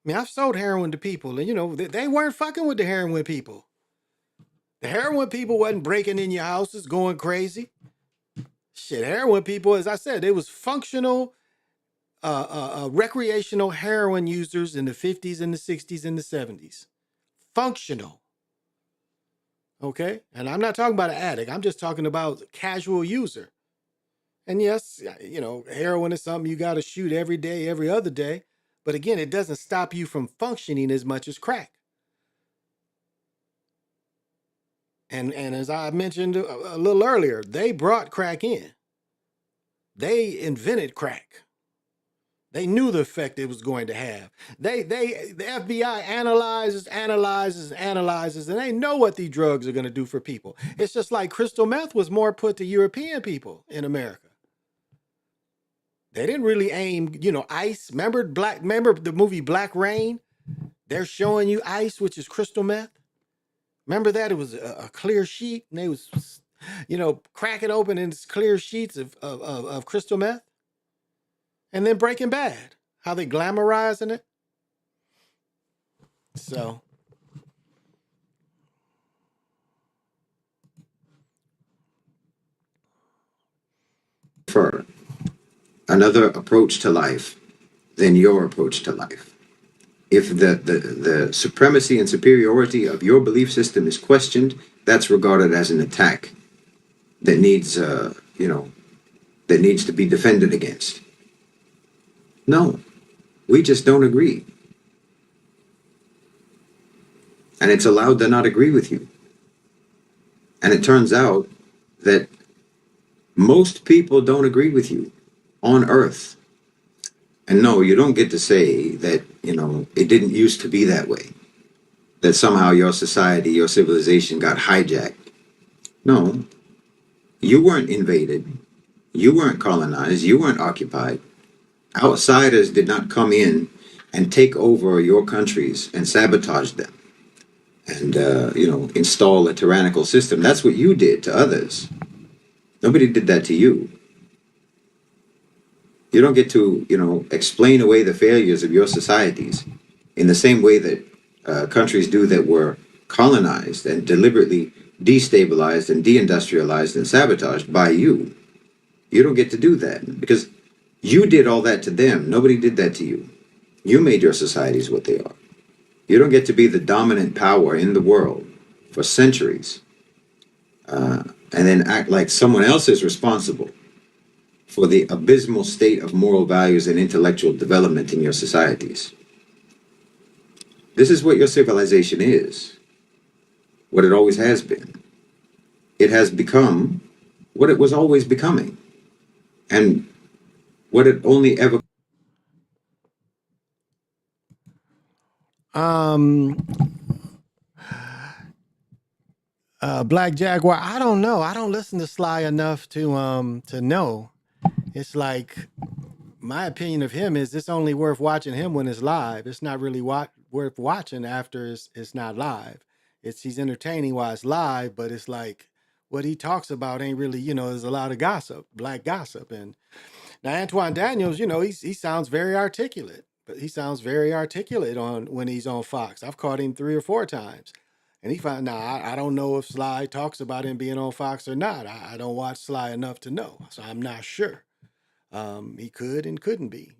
I mean, I've sold heroin to people, and they weren't fucking with the heroin people. The heroin people wasn't breaking in your houses, going crazy. Shit, heroin people, as I said, it was functional recreational heroin users in the 50s and the 60s and the 70s. Functional. Okay? And I'm not talking about an addict. I'm just talking about casual user. And yes, heroin is something you got to shoot every day, every other day. But again, it doesn't stop you from functioning as much as crack. And as I mentioned a little earlier, they brought crack in. They invented crack. They knew the effect it was going to have. The FBI analyzes, and they know what these drugs are going to do for people. It's just like crystal meth was more put to European people in America. They didn't really aim, ice. Remember the movie Black Rain? They're showing you ice, which is crystal meth. Remember that? It was a clear sheet, and they was, cracking open in clear sheets of crystal meth. And then Breaking Bad, how they glamorizing it. So. For another approach to life than your approach to life. If the supremacy and superiority of your belief system is questioned, that's regarded as an attack that needs, that needs to be defended against. No, we just don't agree. And it's allowed to not agree with you. And it turns out that most people don't agree with you on Earth. And no, you don't get to say that, it didn't used to be that way. That somehow your society, your civilization got hijacked. No, you weren't invaded. You weren't colonized. You weren't occupied. Outsiders did not come in and take over your countries and sabotage them and, install a tyrannical system. That's what you did to others. Nobody did that to you. You don't get to, explain away the failures of your societies in the same way that countries do that were colonized and deliberately destabilized and deindustrialized and sabotaged by you. You don't get to do that because you did all that to them. Nobody did that to you. You made your societies what they are. You don't get to be the dominant power in the world for centuries and then act like someone else is responsible for the abysmal state of moral values and intellectual development in your societies. This is what your civilization is, what it always has been. It has become what it was always becoming, and what it only ever. Black Jaguar, I don't know. I don't listen to Sly enough to know. It's like my opinion of him is it's only worth watching him when it's live. It's not really worth watching after it's not live. He's entertaining while it's live, but it's like what he talks about ain't really, there's a lot of gossip, black gossip. And now Antoine Daniels, he sounds very articulate, but he sounds very articulate on when he's on Fox. I've caught him 3 or 4 times. And he found I don't know if Sly talks about him being on Fox or not. I don't watch Sly enough to know, so I'm not sure. He could and couldn't be,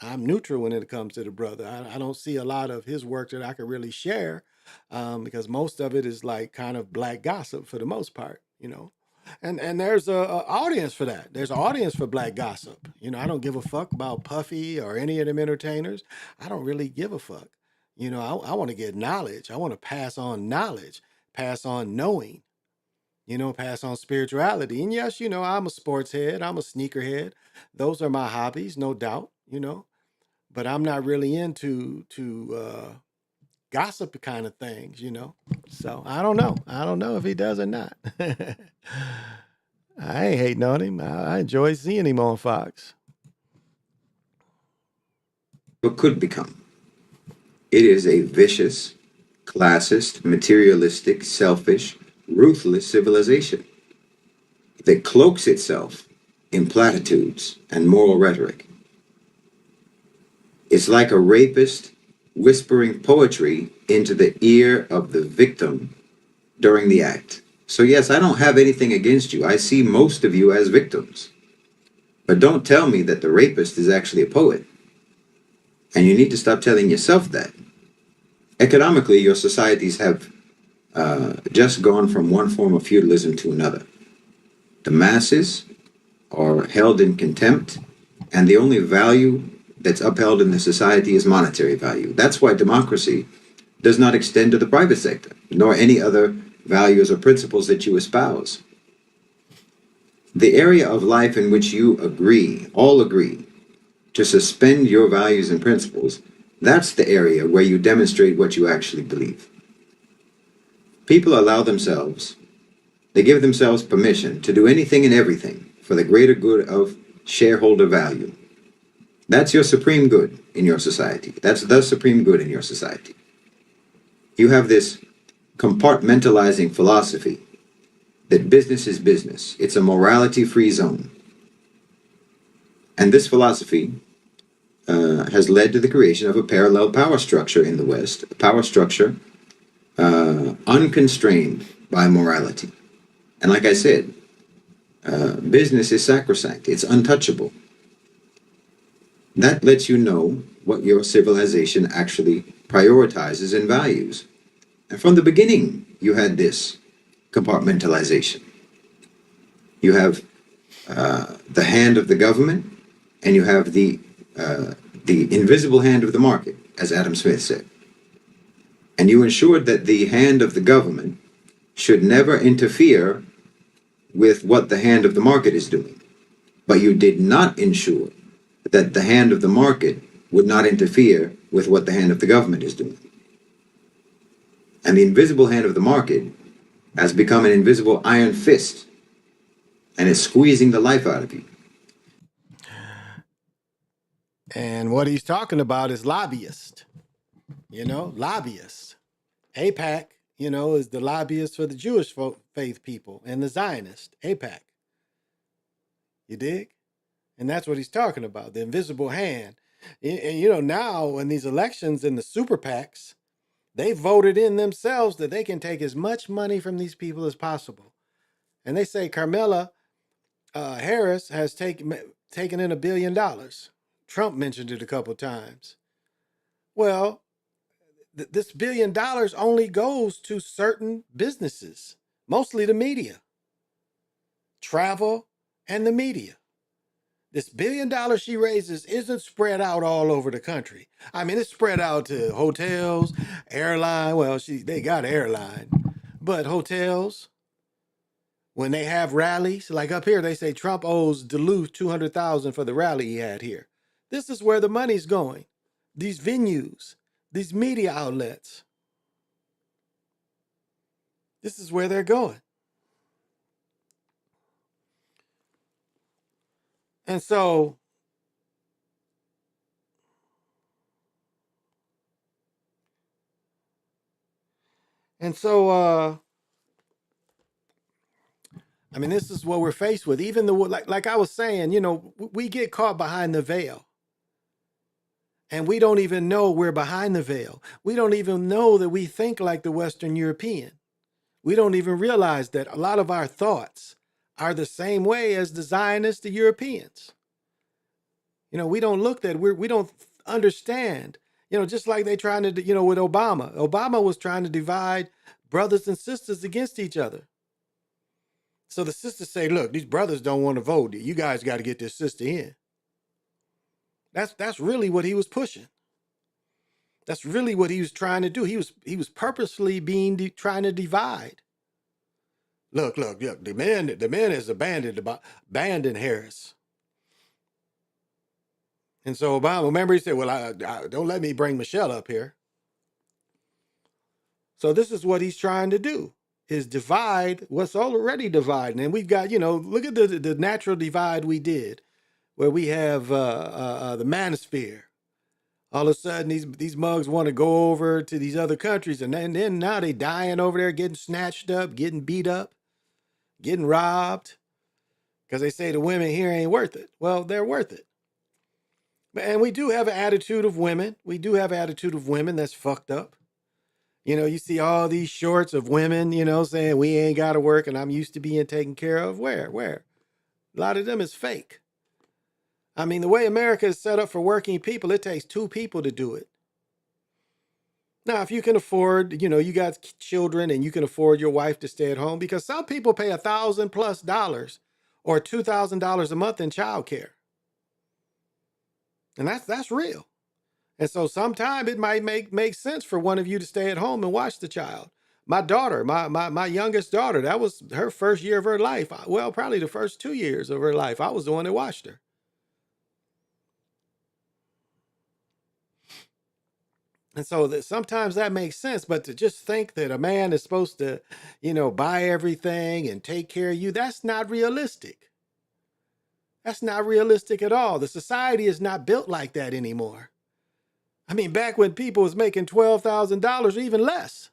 I'm neutral when it comes to the brother. I don't see a lot of his work that I could really share because most of it is like kind of black gossip for the most part, And there's a audience for that. There's an audience for black gossip. I don't give a fuck about Puffy or any of them entertainers. I don't really give a fuck. I want to get knowledge. I want to pass on knowledge, pass on knowing, pass on spirituality. And yes, I'm a sports head. I'm a sneakerhead. Those are my hobbies, no doubt, but I'm not really into gossip kind of things, So I don't know. I don't know if he does or not. I ain't hating on him. I enjoy seeing him on Fox. What could become. It is a vicious, classist, materialistic, selfish, ruthless civilization that cloaks itself in platitudes and moral rhetoric. It's like a rapist whispering poetry into the ear of the victim during the act. So yes, I don't have anything against you. I see most of you as victims. But don't tell me that the rapist is actually a poet. And you need to stop telling yourself that. Economically, your societies have just gone from one form of feudalism to another. The masses are held in contempt, and the only value that's upheld in the society is monetary value. That's why democracy does not extend to the private sector, nor any other values or principles that you espouse. The area of life in which you all agree, to suspend your values and principles, that's the area where you demonstrate what you actually believe. People allow themselves, they give themselves permission to do anything and everything for the greater good of shareholder value. That's your supreme good in your society. That's the supreme good in your society. You have this compartmentalizing philosophy that business is business. It's a morality-free zone. And this philosophy has led to the creation of a parallel power structure in the West, a power structure unconstrained by morality. And like I said, business is sacrosanct. It's untouchable. That lets you know what your civilization actually prioritizes and values. And from the beginning, you had this compartmentalization. You have the hand of the government, and you have the invisible hand of the market, as Adam Smith said. And you ensured that the hand of the government should never interfere with what the hand of the market is doing. But you did not ensure that the hand of the market would not interfere with what the hand of the government is doing. And the invisible hand of the market has become an invisible iron fist, and it's squeezing the life out of you. And what he's talking about is lobbyists, lobbyists. AIPAC, is the lobbyist for the Jewish faith people and the Zionist, AIPAC. You dig? And that's what he's talking about, the invisible hand. And now in these elections in the super PACs, they voted in themselves that they can take as much money from these people as possible. And they say Carmela Harris has taken in $1 billion. Trump mentioned it a couple times. Well, this $1 billion only goes to certain businesses, mostly the media, travel, and the media. This $1 billion she raises isn't spread out all over the country. I mean, it's spread out to hotels, airline. Well, they got airline, but hotels. When they have rallies, like up here, they say Trump owes Duluth $200,000 for the rally he had here. This is where the money's going. These venues, these media outlets. This is where they're going. And so I mean, this is what we're faced with. Even like I was saying, we get caught behind the veil. And we don't even know we're behind the veil. We don't even know that we think like the Western European. We don't even realize that a lot of our thoughts are the same way as the Zionists, the Europeans. We don't look that we don't understand. Just like they trying to, with Obama. Obama was trying to divide brothers and sisters against each other. So the sisters say, look, these brothers don't want to vote. You guys got to get this sister in. That's really what he was pushing. That's really what he was trying to do. He was purposely trying to divide. Look. The man has abandoned Harris. And so Obama, remember, he said, well, I don't let me bring Michelle up here. So this is what he's trying to do, is divide what's already dividing. And we've got, look at the natural divide we did, where we have the manosphere. All of a sudden, these mugs want to go over to these other countries, and then now they dying over there, getting snatched up, getting beat up, getting robbed, because they say the women here ain't worth it. Well, they're worth it. And we do have an attitude of women. We do have an attitude of women that's fucked up. You see all these shorts of women, saying we ain't got to work and I'm used to being taken care of. Where? A lot of them is fake. I mean, the way America is set up for working people, it takes 2 people to do it. Now, if you can afford, you got children and you can afford your wife to stay at home, because some people pay $1,000+ or $2,000 a month in childcare. And that's real. And so sometime it might make sense for one of you to stay at home and watch the child. My daughter, my youngest daughter, that was her first year of her life. Well, probably the first 2 years of her life. I was the one that watched her. And so that sometimes that makes sense, but to just think that a man is supposed to, buy everything and take care of you, that's not realistic. That's not realistic at all. The society is not built like that anymore. I mean, back when people was making $12,000 or even less.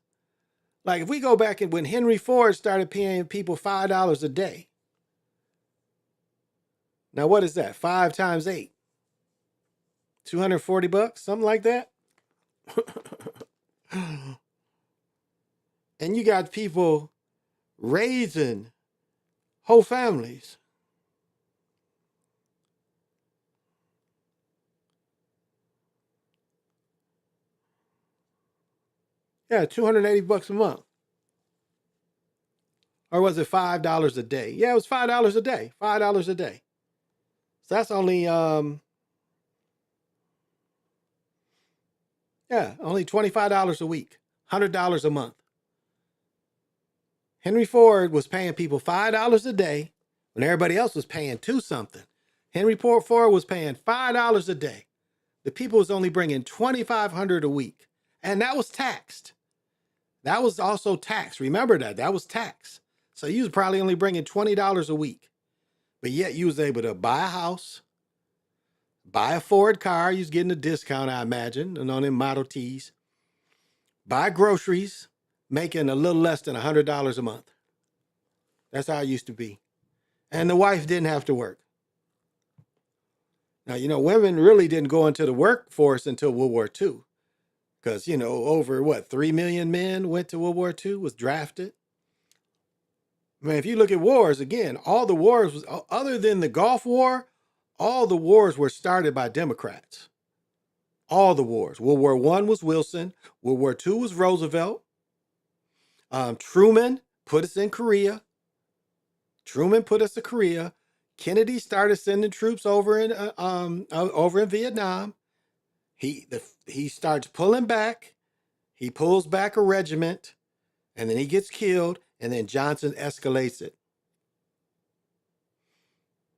Like if we go back and when Henry Ford started paying people $5 a day. Now what is that? 5 times 8. $240, something like that. And you got people raising whole families. Yeah, $280 a month. Or was it $5 a day? Yeah, it was $5 a day. $5 a day. So that's only only $25 a week. $100 a month. Henry Ford was paying people $5 a day when everybody else was paying 2 something. Henry Ford was paying $5 a day. The people was only bringing $2,500 a week. And that was taxed. That was also taxed. Remember that. That was taxed. So you was probably only bringing $20 a week. But yet you was able to buy a house, buy a Ford car. You was getting a discount, I imagine, and on them Model Ts. Buy groceries, making a little less than $100 a month. That's how it used to be. And the wife didn't have to work. Now, women really didn't go into the workforce until World War II. Because, over 3 million men went to World War II, was drafted. I mean, if you look at wars, again, all the wars, other than the Gulf War, all the wars were started by Democrats. All the wars. World War I was Wilson. World War II was Roosevelt. Truman put us in Korea. Kennedy started sending troops over in Vietnam. He starts pulling back. He pulls back a regiment, and then he gets killed, and then Johnson escalates it.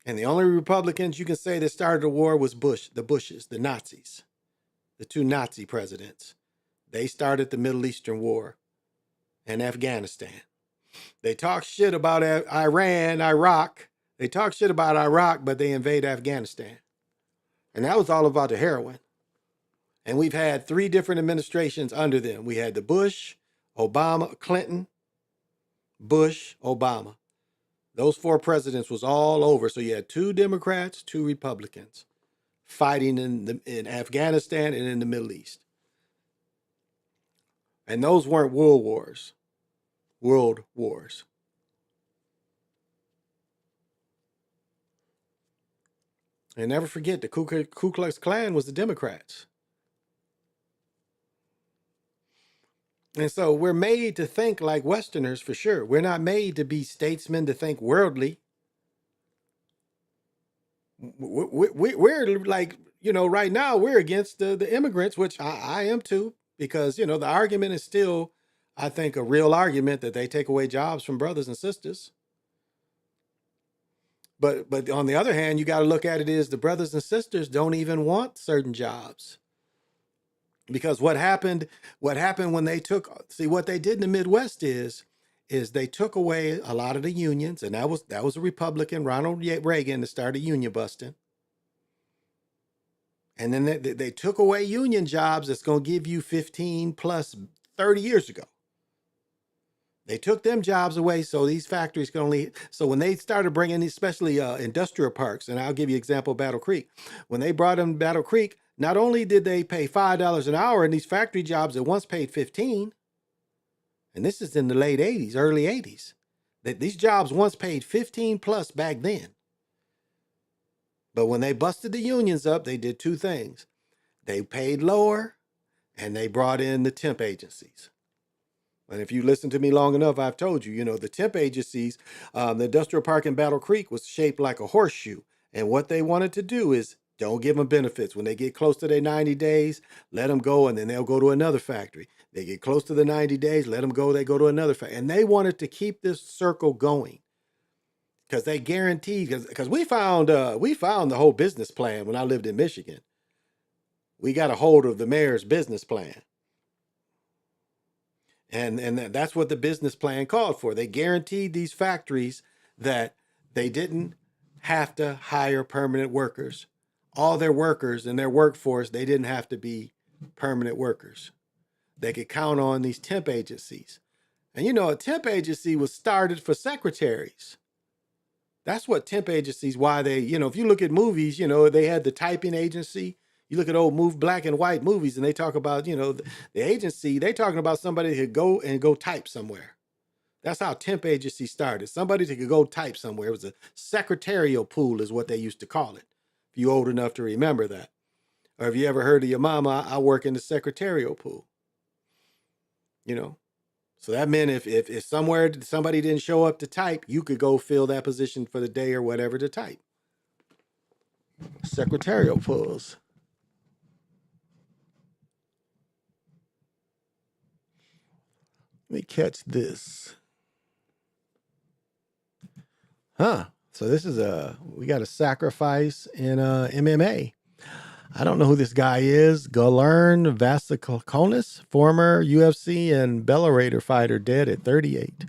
And the only Republicans you can say that started the war was the Bushes, the Nazis, the 2 Nazi presidents. They started the Middle Eastern War and Afghanistan. They talk shit about Iran, Iraq. They talk shit about Iraq, but they invade Afghanistan. And that was all about the heroin. And we've had 3 different administrations under them. We had the Bush, Obama, Clinton, Bush, Obama. Those 4 presidents was all over. So you had 2 Democrats, 2 Republicans fighting in Afghanistan and in the Middle East. And those weren't world wars. World wars. And never forget, the Ku Klux Klan was the Democrats. And so we're made to think like Westerners for sure. We're not made to be statesmen, to think worldly. We're like, right now we're against the immigrants, which I am too, because, the argument is still, I think, a real argument that they take away jobs from brothers and sisters. But on the other hand, you got to look at it as the brothers and sisters don't even want certain jobs. Because what happened when they what they did in the Midwest is they took away a lot of the unions, and that was a Republican, Ronald Reagan, that started union busting. And then they took away union jobs that's going to give you 15 plus 30 years ago. They took them jobs away, so these factories can only. So when they started bringing, especially industrial parks, and I'll give you an example of Battle Creek. When they brought them to Battle Creek, not only did they pay $5 an hour in these factory jobs that once paid $15, and this is in the late 80s, early 80s, that these jobs once paid $15 plus back then. But when they busted the unions up, they did two things. They paid lower and they brought in the temp agencies. And if you listen to me long enough, I've told you, the temp agencies, the industrial park in Battle Creek was shaped like a horseshoe. And what they wanted to do is don't give them benefits. When they get close to their 90 days, let them go, and then they'll go to another factory. They get close to the 90 days, let them go, they go to another factory. And they wanted to keep this circle going because they guaranteed, because we found the whole business plan when I lived in Michigan. We got a hold of the mayor's business plan. And that's what the business plan called for. They guaranteed these factories that they didn't have to hire permanent workers. All their workers in their workforce, they didn't have to be permanent workers. They could count on these temp agencies. And a temp agency was started for secretaries. That's what temp agencies, why they, if you look at movies, they had the typing agency. You look at old black and white movies and they talk about, the agency, they talking about somebody who could go type somewhere. That's how temp agency started. Somebody that could go type somewhere. It was a secretarial pool is what they used to call it. If you're old enough to remember that. Or if you ever heard of your mama, I work in the secretarial pool. So that meant if somewhere somebody didn't show up to type, you could go fill that position for the day or whatever to type. Secretarial pools. Let me catch this. So this is we got a sacrifice in MMA. I don't know who this guy is. Galern Vasikonis, former UFC and Bellator fighter, dead at 38.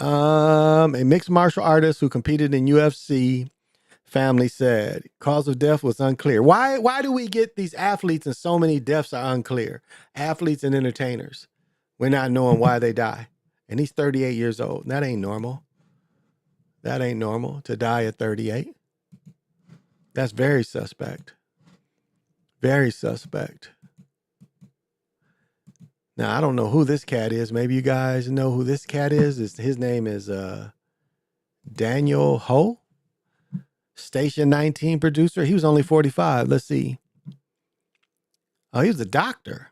A mixed martial artist who competed in UFC. Family said cause of death was unclear. Why do we get these athletes and so many deaths are unclear? Athletes and entertainers. We're not knowing why they die. And he's 38 years old. That ain't normal. That ain't normal to die at 38. That's very suspect. Very suspect. Now, I don't know who this cat is. Maybe you guys know who this cat is. His name is Daniel Ho, Station 19 producer. He was only 45. Let's see. Oh, he was a doctor.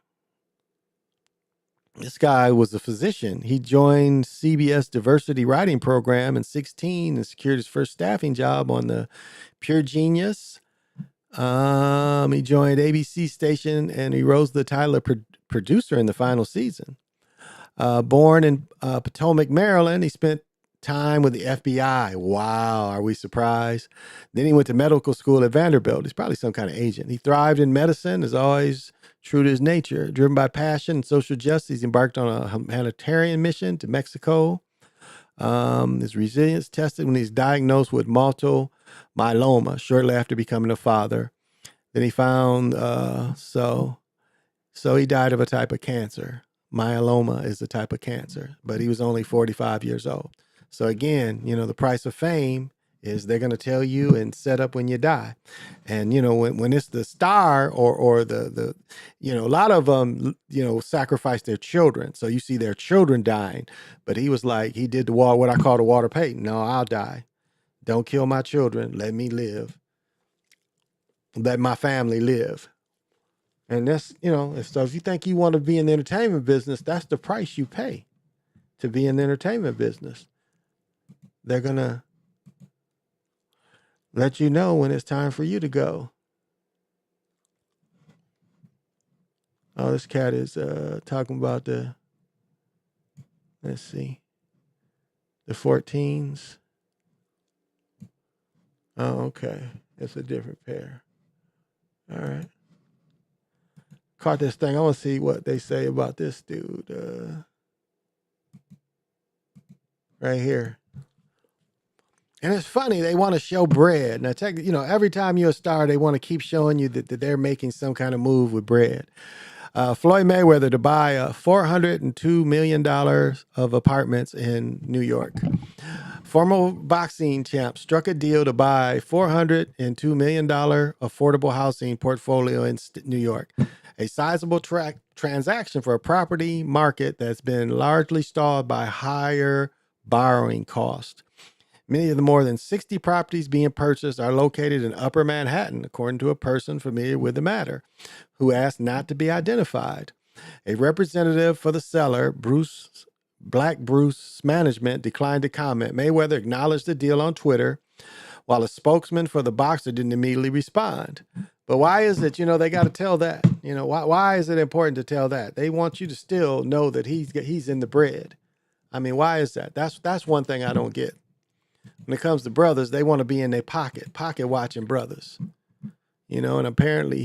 This guy was a physician. He joined CBS diversity writing program in 16 and secured his first staffing job on the Pure Genius. He joined ABC station and he rose to the title of producer in the final season. Born in Potomac, Maryland, he spent time with the FBI. Wow, are we surprised? Then he went to medical school at Vanderbilt. He's probably some kind of agent. He thrived in medicine, as always, true to his nature. Driven by passion and social justice, he embarked on a humanitarian mission to Mexico. His resilience tested when he's diagnosed with multiple myeloma shortly after becoming a father. Then he found, so he died of a type of cancer. Myeloma is a type of cancer, but he was only 45 years old. So again, the price of fame is they're going to tell you and set up when you die. And, when it's the star or the a lot of them, sacrifice their children. So you see their children dying, but he was like, he did what I call the Walter Payton. No, I'll die. Don't kill my children. Let me live. Let my family live. And that's, if you think you want to be in the entertainment business, that's the price you pay to be in the entertainment business. They're going to let you know when it's time for you to go. Oh, this cat is talking about let's see, the 14s. Oh, okay. It's a different pair. All right. Caught this thing. I want to see what they say about this dude. Right here. And it's funny, they want to show bread. Now, every time you're a star, they want to keep showing you that they're making some kind of move with bread. Floyd Mayweather to buy $402 million of apartments in New York. Former boxing champ struck a deal to buy $402 million affordable housing portfolio in New York. A sizable transaction for a property market that's been largely stalled by higher borrowing costs. Many of the more than 60 properties being purchased are located in Upper Manhattan, according to a person familiar with the matter, who asked not to be identified. A representative for the seller, Black Bruce Management, declined to comment. Mayweather acknowledged the deal on Twitter, while a spokesman for the boxer didn't immediately respond. But why is it, they got to tell that? Why is it important to tell that? They want you to still know that he's in the bread. I mean, why is that? That's one thing I don't get. When it comes to brothers, they want to be in their pocket watching brothers. And apparently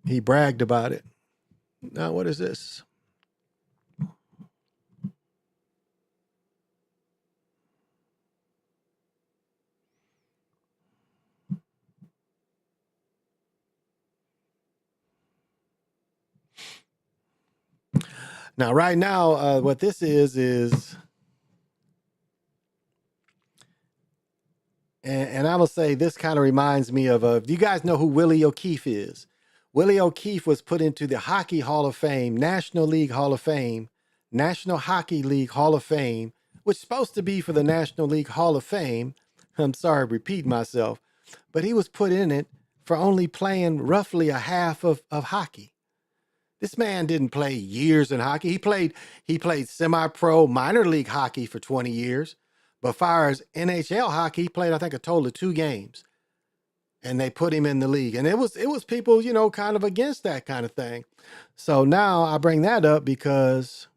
he bragged about it. Now, what is this? Now, right now, what this is, and I'm going to say this kind of reminds me of, do you guys know who Willie O'Keefe is? Willie O'Keefe was put into the Hockey Hall of Fame, National League Hall of Fame, National Hockey League Hall of Fame, which is supposed to be for the National League Hall of Fame. I'm sorry, repeat myself, but he was put in it for only playing roughly a half of hockey. This man didn't play years in hockey. He played semi-pro minor league hockey for 20 years. But as far as NHL hockey, he played, I think, a total of 2 games. And they put him in the league. And it was people, kind of against that kind of thing. So now I bring that up because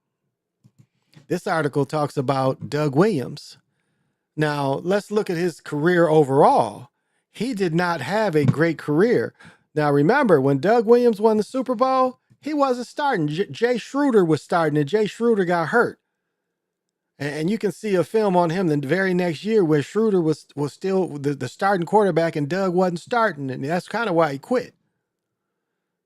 this article talks about Doug Williams. Now, let's look at his career overall. He did not have a great career. Now, remember, when Doug Williams won the Super Bowl, he wasn't starting. Jay Schroeder was starting, and Jay Schroeder got hurt. And you can see a film on him the very next year where Schroeder was still the starting quarterback and Doug wasn't starting. And that's kind of why he quit.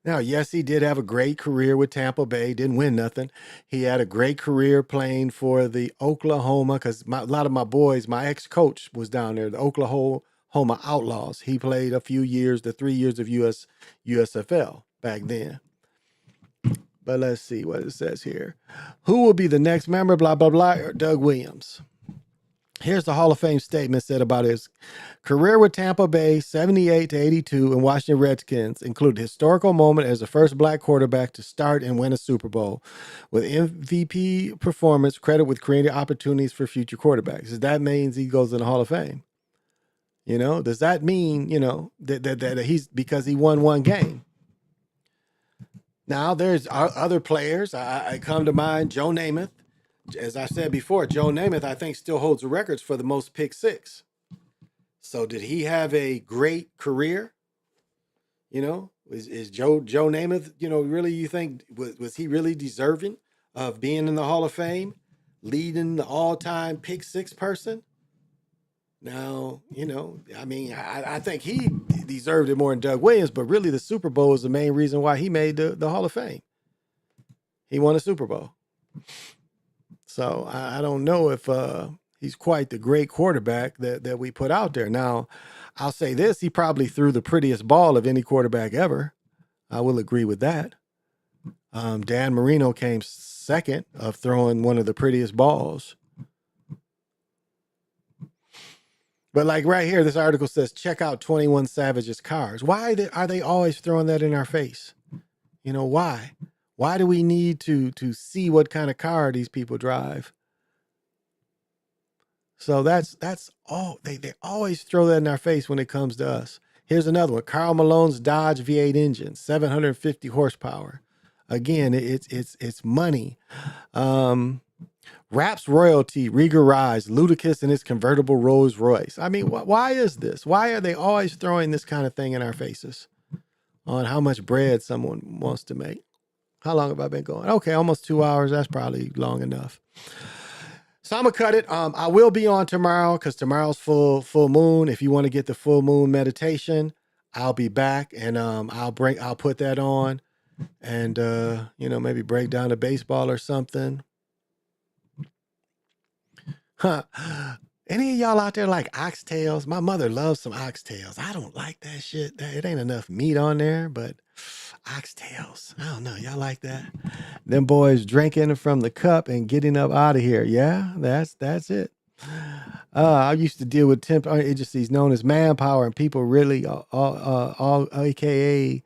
Now, yes, he did have a great career with Tampa Bay. Didn't win nothing. He had a great career playing for the Oklahoma, because a lot of my boys, my ex-coach was down there, the Oklahoma Outlaws. He played a few years, the 3 years of USFL back then. But let's see what it says here. Who will be the next member, blah, blah, blah, Doug Williams. Here's the Hall of Fame statement said about his career with Tampa Bay, 78 to 82, and Washington Redskins, include a historical moment as the first black quarterback to start and win a Super Bowl. With MVP performance, credit with creating opportunities for future quarterbacks. Does that mean he goes in the Hall of Fame? Does that mean, that he's because he won one game? Now, there's other players. I come to mind, Joe Namath. As I said before, Joe Namath, I think, still holds the records for the most pick six. So did he have a great career? Is Joe Namath, really, you think, was he really deserving of being in the Hall of Fame, leading the all-time pick six person? Now, I think he deserved it more than Doug Williams, but really the Super Bowl is the main reason why he made the Hall of Fame. He won a Super Bowl. So I don't know if he's quite the great quarterback that we put out there. Now, I'll say this, he probably threw the prettiest ball of any quarterback ever. I will agree with that. Dan Marino came second of throwing one of the prettiest balls. But like right here, this article says, check out 21 Savage's cars. Why are they always throwing that in our face? Why? Why do we need to see what kind of car these people drive? So that's all. They always throw that in our face when it comes to us. Here's another one. Karl Malone's Dodge V8 engine, 750 horsepower. Again, it's money. Raps royalty, regarized, Ludacris in his convertible Rolls Royce. I mean, why is this? Why are they always throwing this kind of thing in our faces on how much bread someone wants to make? How long have I been going? Okay, almost 2 hours. That's probably long enough. So I'm gonna cut it. I will be on tomorrow because tomorrow's full moon. If you want to get the full moon meditation, I'll be back and I'll put that on and maybe break down the baseball or something. Any of y'all out there like oxtails? My mother loves some oxtails. I don't like that shit. It ain't enough meat on there, but oxtails. I don't know. Y'all like that? Them boys drinking from the cup and getting up out of here. Yeah, that's it. I used to deal with temp agencies known as Manpower, and people really all AKA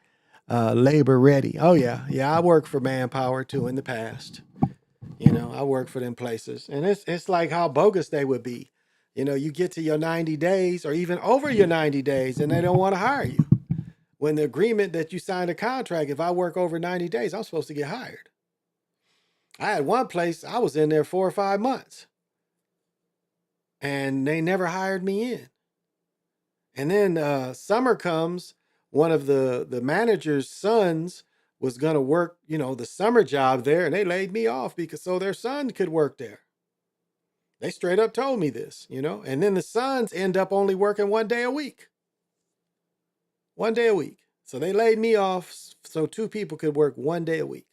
labor ready. Oh yeah, I worked for Manpower too in the past. You know, I work for them places, and it's like how bogus they would be. You know, you get to your 90 days or even over your 90 days, and they don't want to hire you. When the agreement that you signed a contract, if I work over 90 days, I'm supposed to get hired. I had one place, I was in there 4 or 5 months, and they never hired me in. And then summer comes, one of the manager's sons was going to work, you know, the summer job there, and they laid me off because so their son could work there. They straight up told me this, you know, and then the sons end up only working 1 day a week. 1 day a week. So they laid me off so 2 people could work 1 day a week.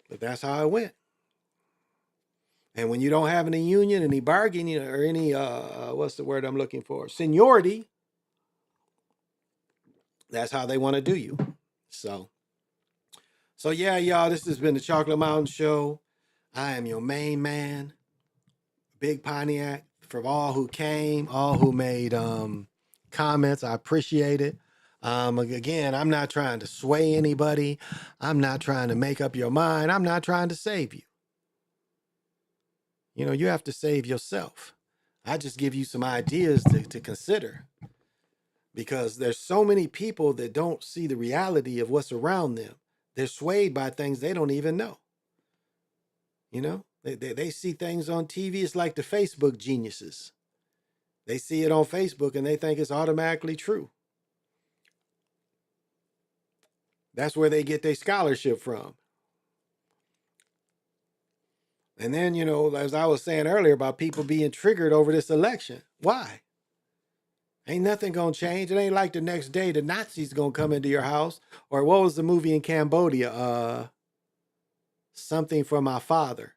But that's how it went. And when you don't have any union, any bargaining, or any, what's the word I'm looking for? Seniority, that's how they want to do you. So yeah, y'all, this has been the Chocolate Mountain Show. I am your main man, Big Pontiac. For all who came, all who made comments, I appreciate it. Again, I'm not trying to sway anybody. I'm not trying to make up your mind. I'm not trying to save you. You know, you have to save yourself. I just give you some ideas to consider, because there's so many people that don't see the reality of what's around them. They're swayed by things they don't even know. You know, they see things on TV. It's like the Facebook geniuses. They see it on Facebook and they think it's automatically true. That's where they get their scholarship from. And then, you know, as I was saying earlier about people being triggered over this election. Why? Ain't nothing gonna change. It ain't like the next day the Nazis gonna come into your house. Or what was the movie in Cambodia? Something for My Father.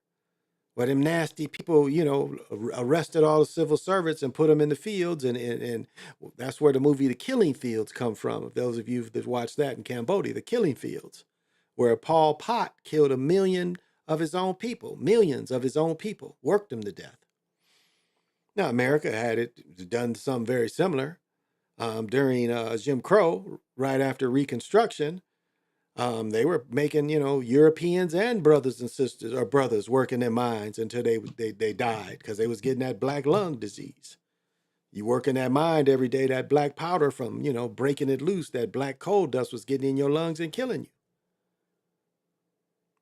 Where them nasty people, you know, arrested all the civil servants and put them in the fields. And that's where the movie The Killing Fields come from. If those of you that watched that in Cambodia, The Killing Fields. Where Pol Pot killed 1 million of his own people. Millions of his own people. Worked them to death. Now, America had done something very similar during Jim Crow, right after Reconstruction. They were making, you know, Europeans and brothers and sisters, or brothers, working their mines until they died, because they was getting that black lung disease. You work in that mine every day, that black powder from, you know, breaking it loose, that black coal dust was getting in your lungs and killing you.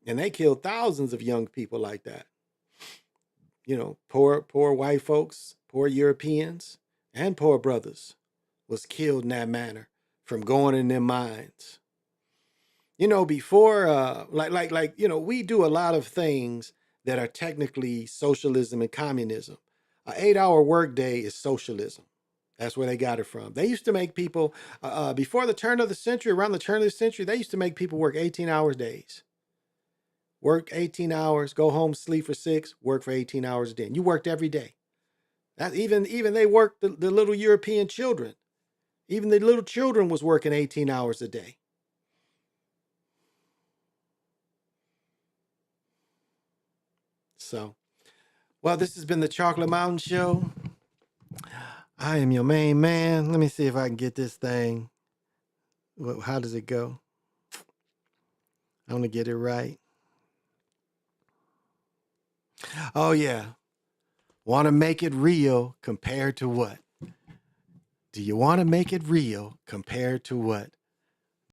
And they killed thousands of young people like that. You know, poor white folks, poor Europeans, and poor brothers was killed in that manner from going in their mines. You know, before, like, you know, we do a lot of things that are technically socialism and communism. An 8-hour workday is socialism. That's where they got it from. They used to make people, before the turn of the century, around the turn of the century, they used to make people work 18-hour days. Work 18 hours, go home, sleep for 6, work for 18 hours a day. And you worked every day. That even they worked the little European children. Even the little children was working 18 hours a day. So, well, this has been the Chocolate Mountain Show. I am your main man. Let me see if I can get this thing. How does it go? I want to get it right. Oh, yeah. Want to make it real compared to what? Do you want to make it real compared to what?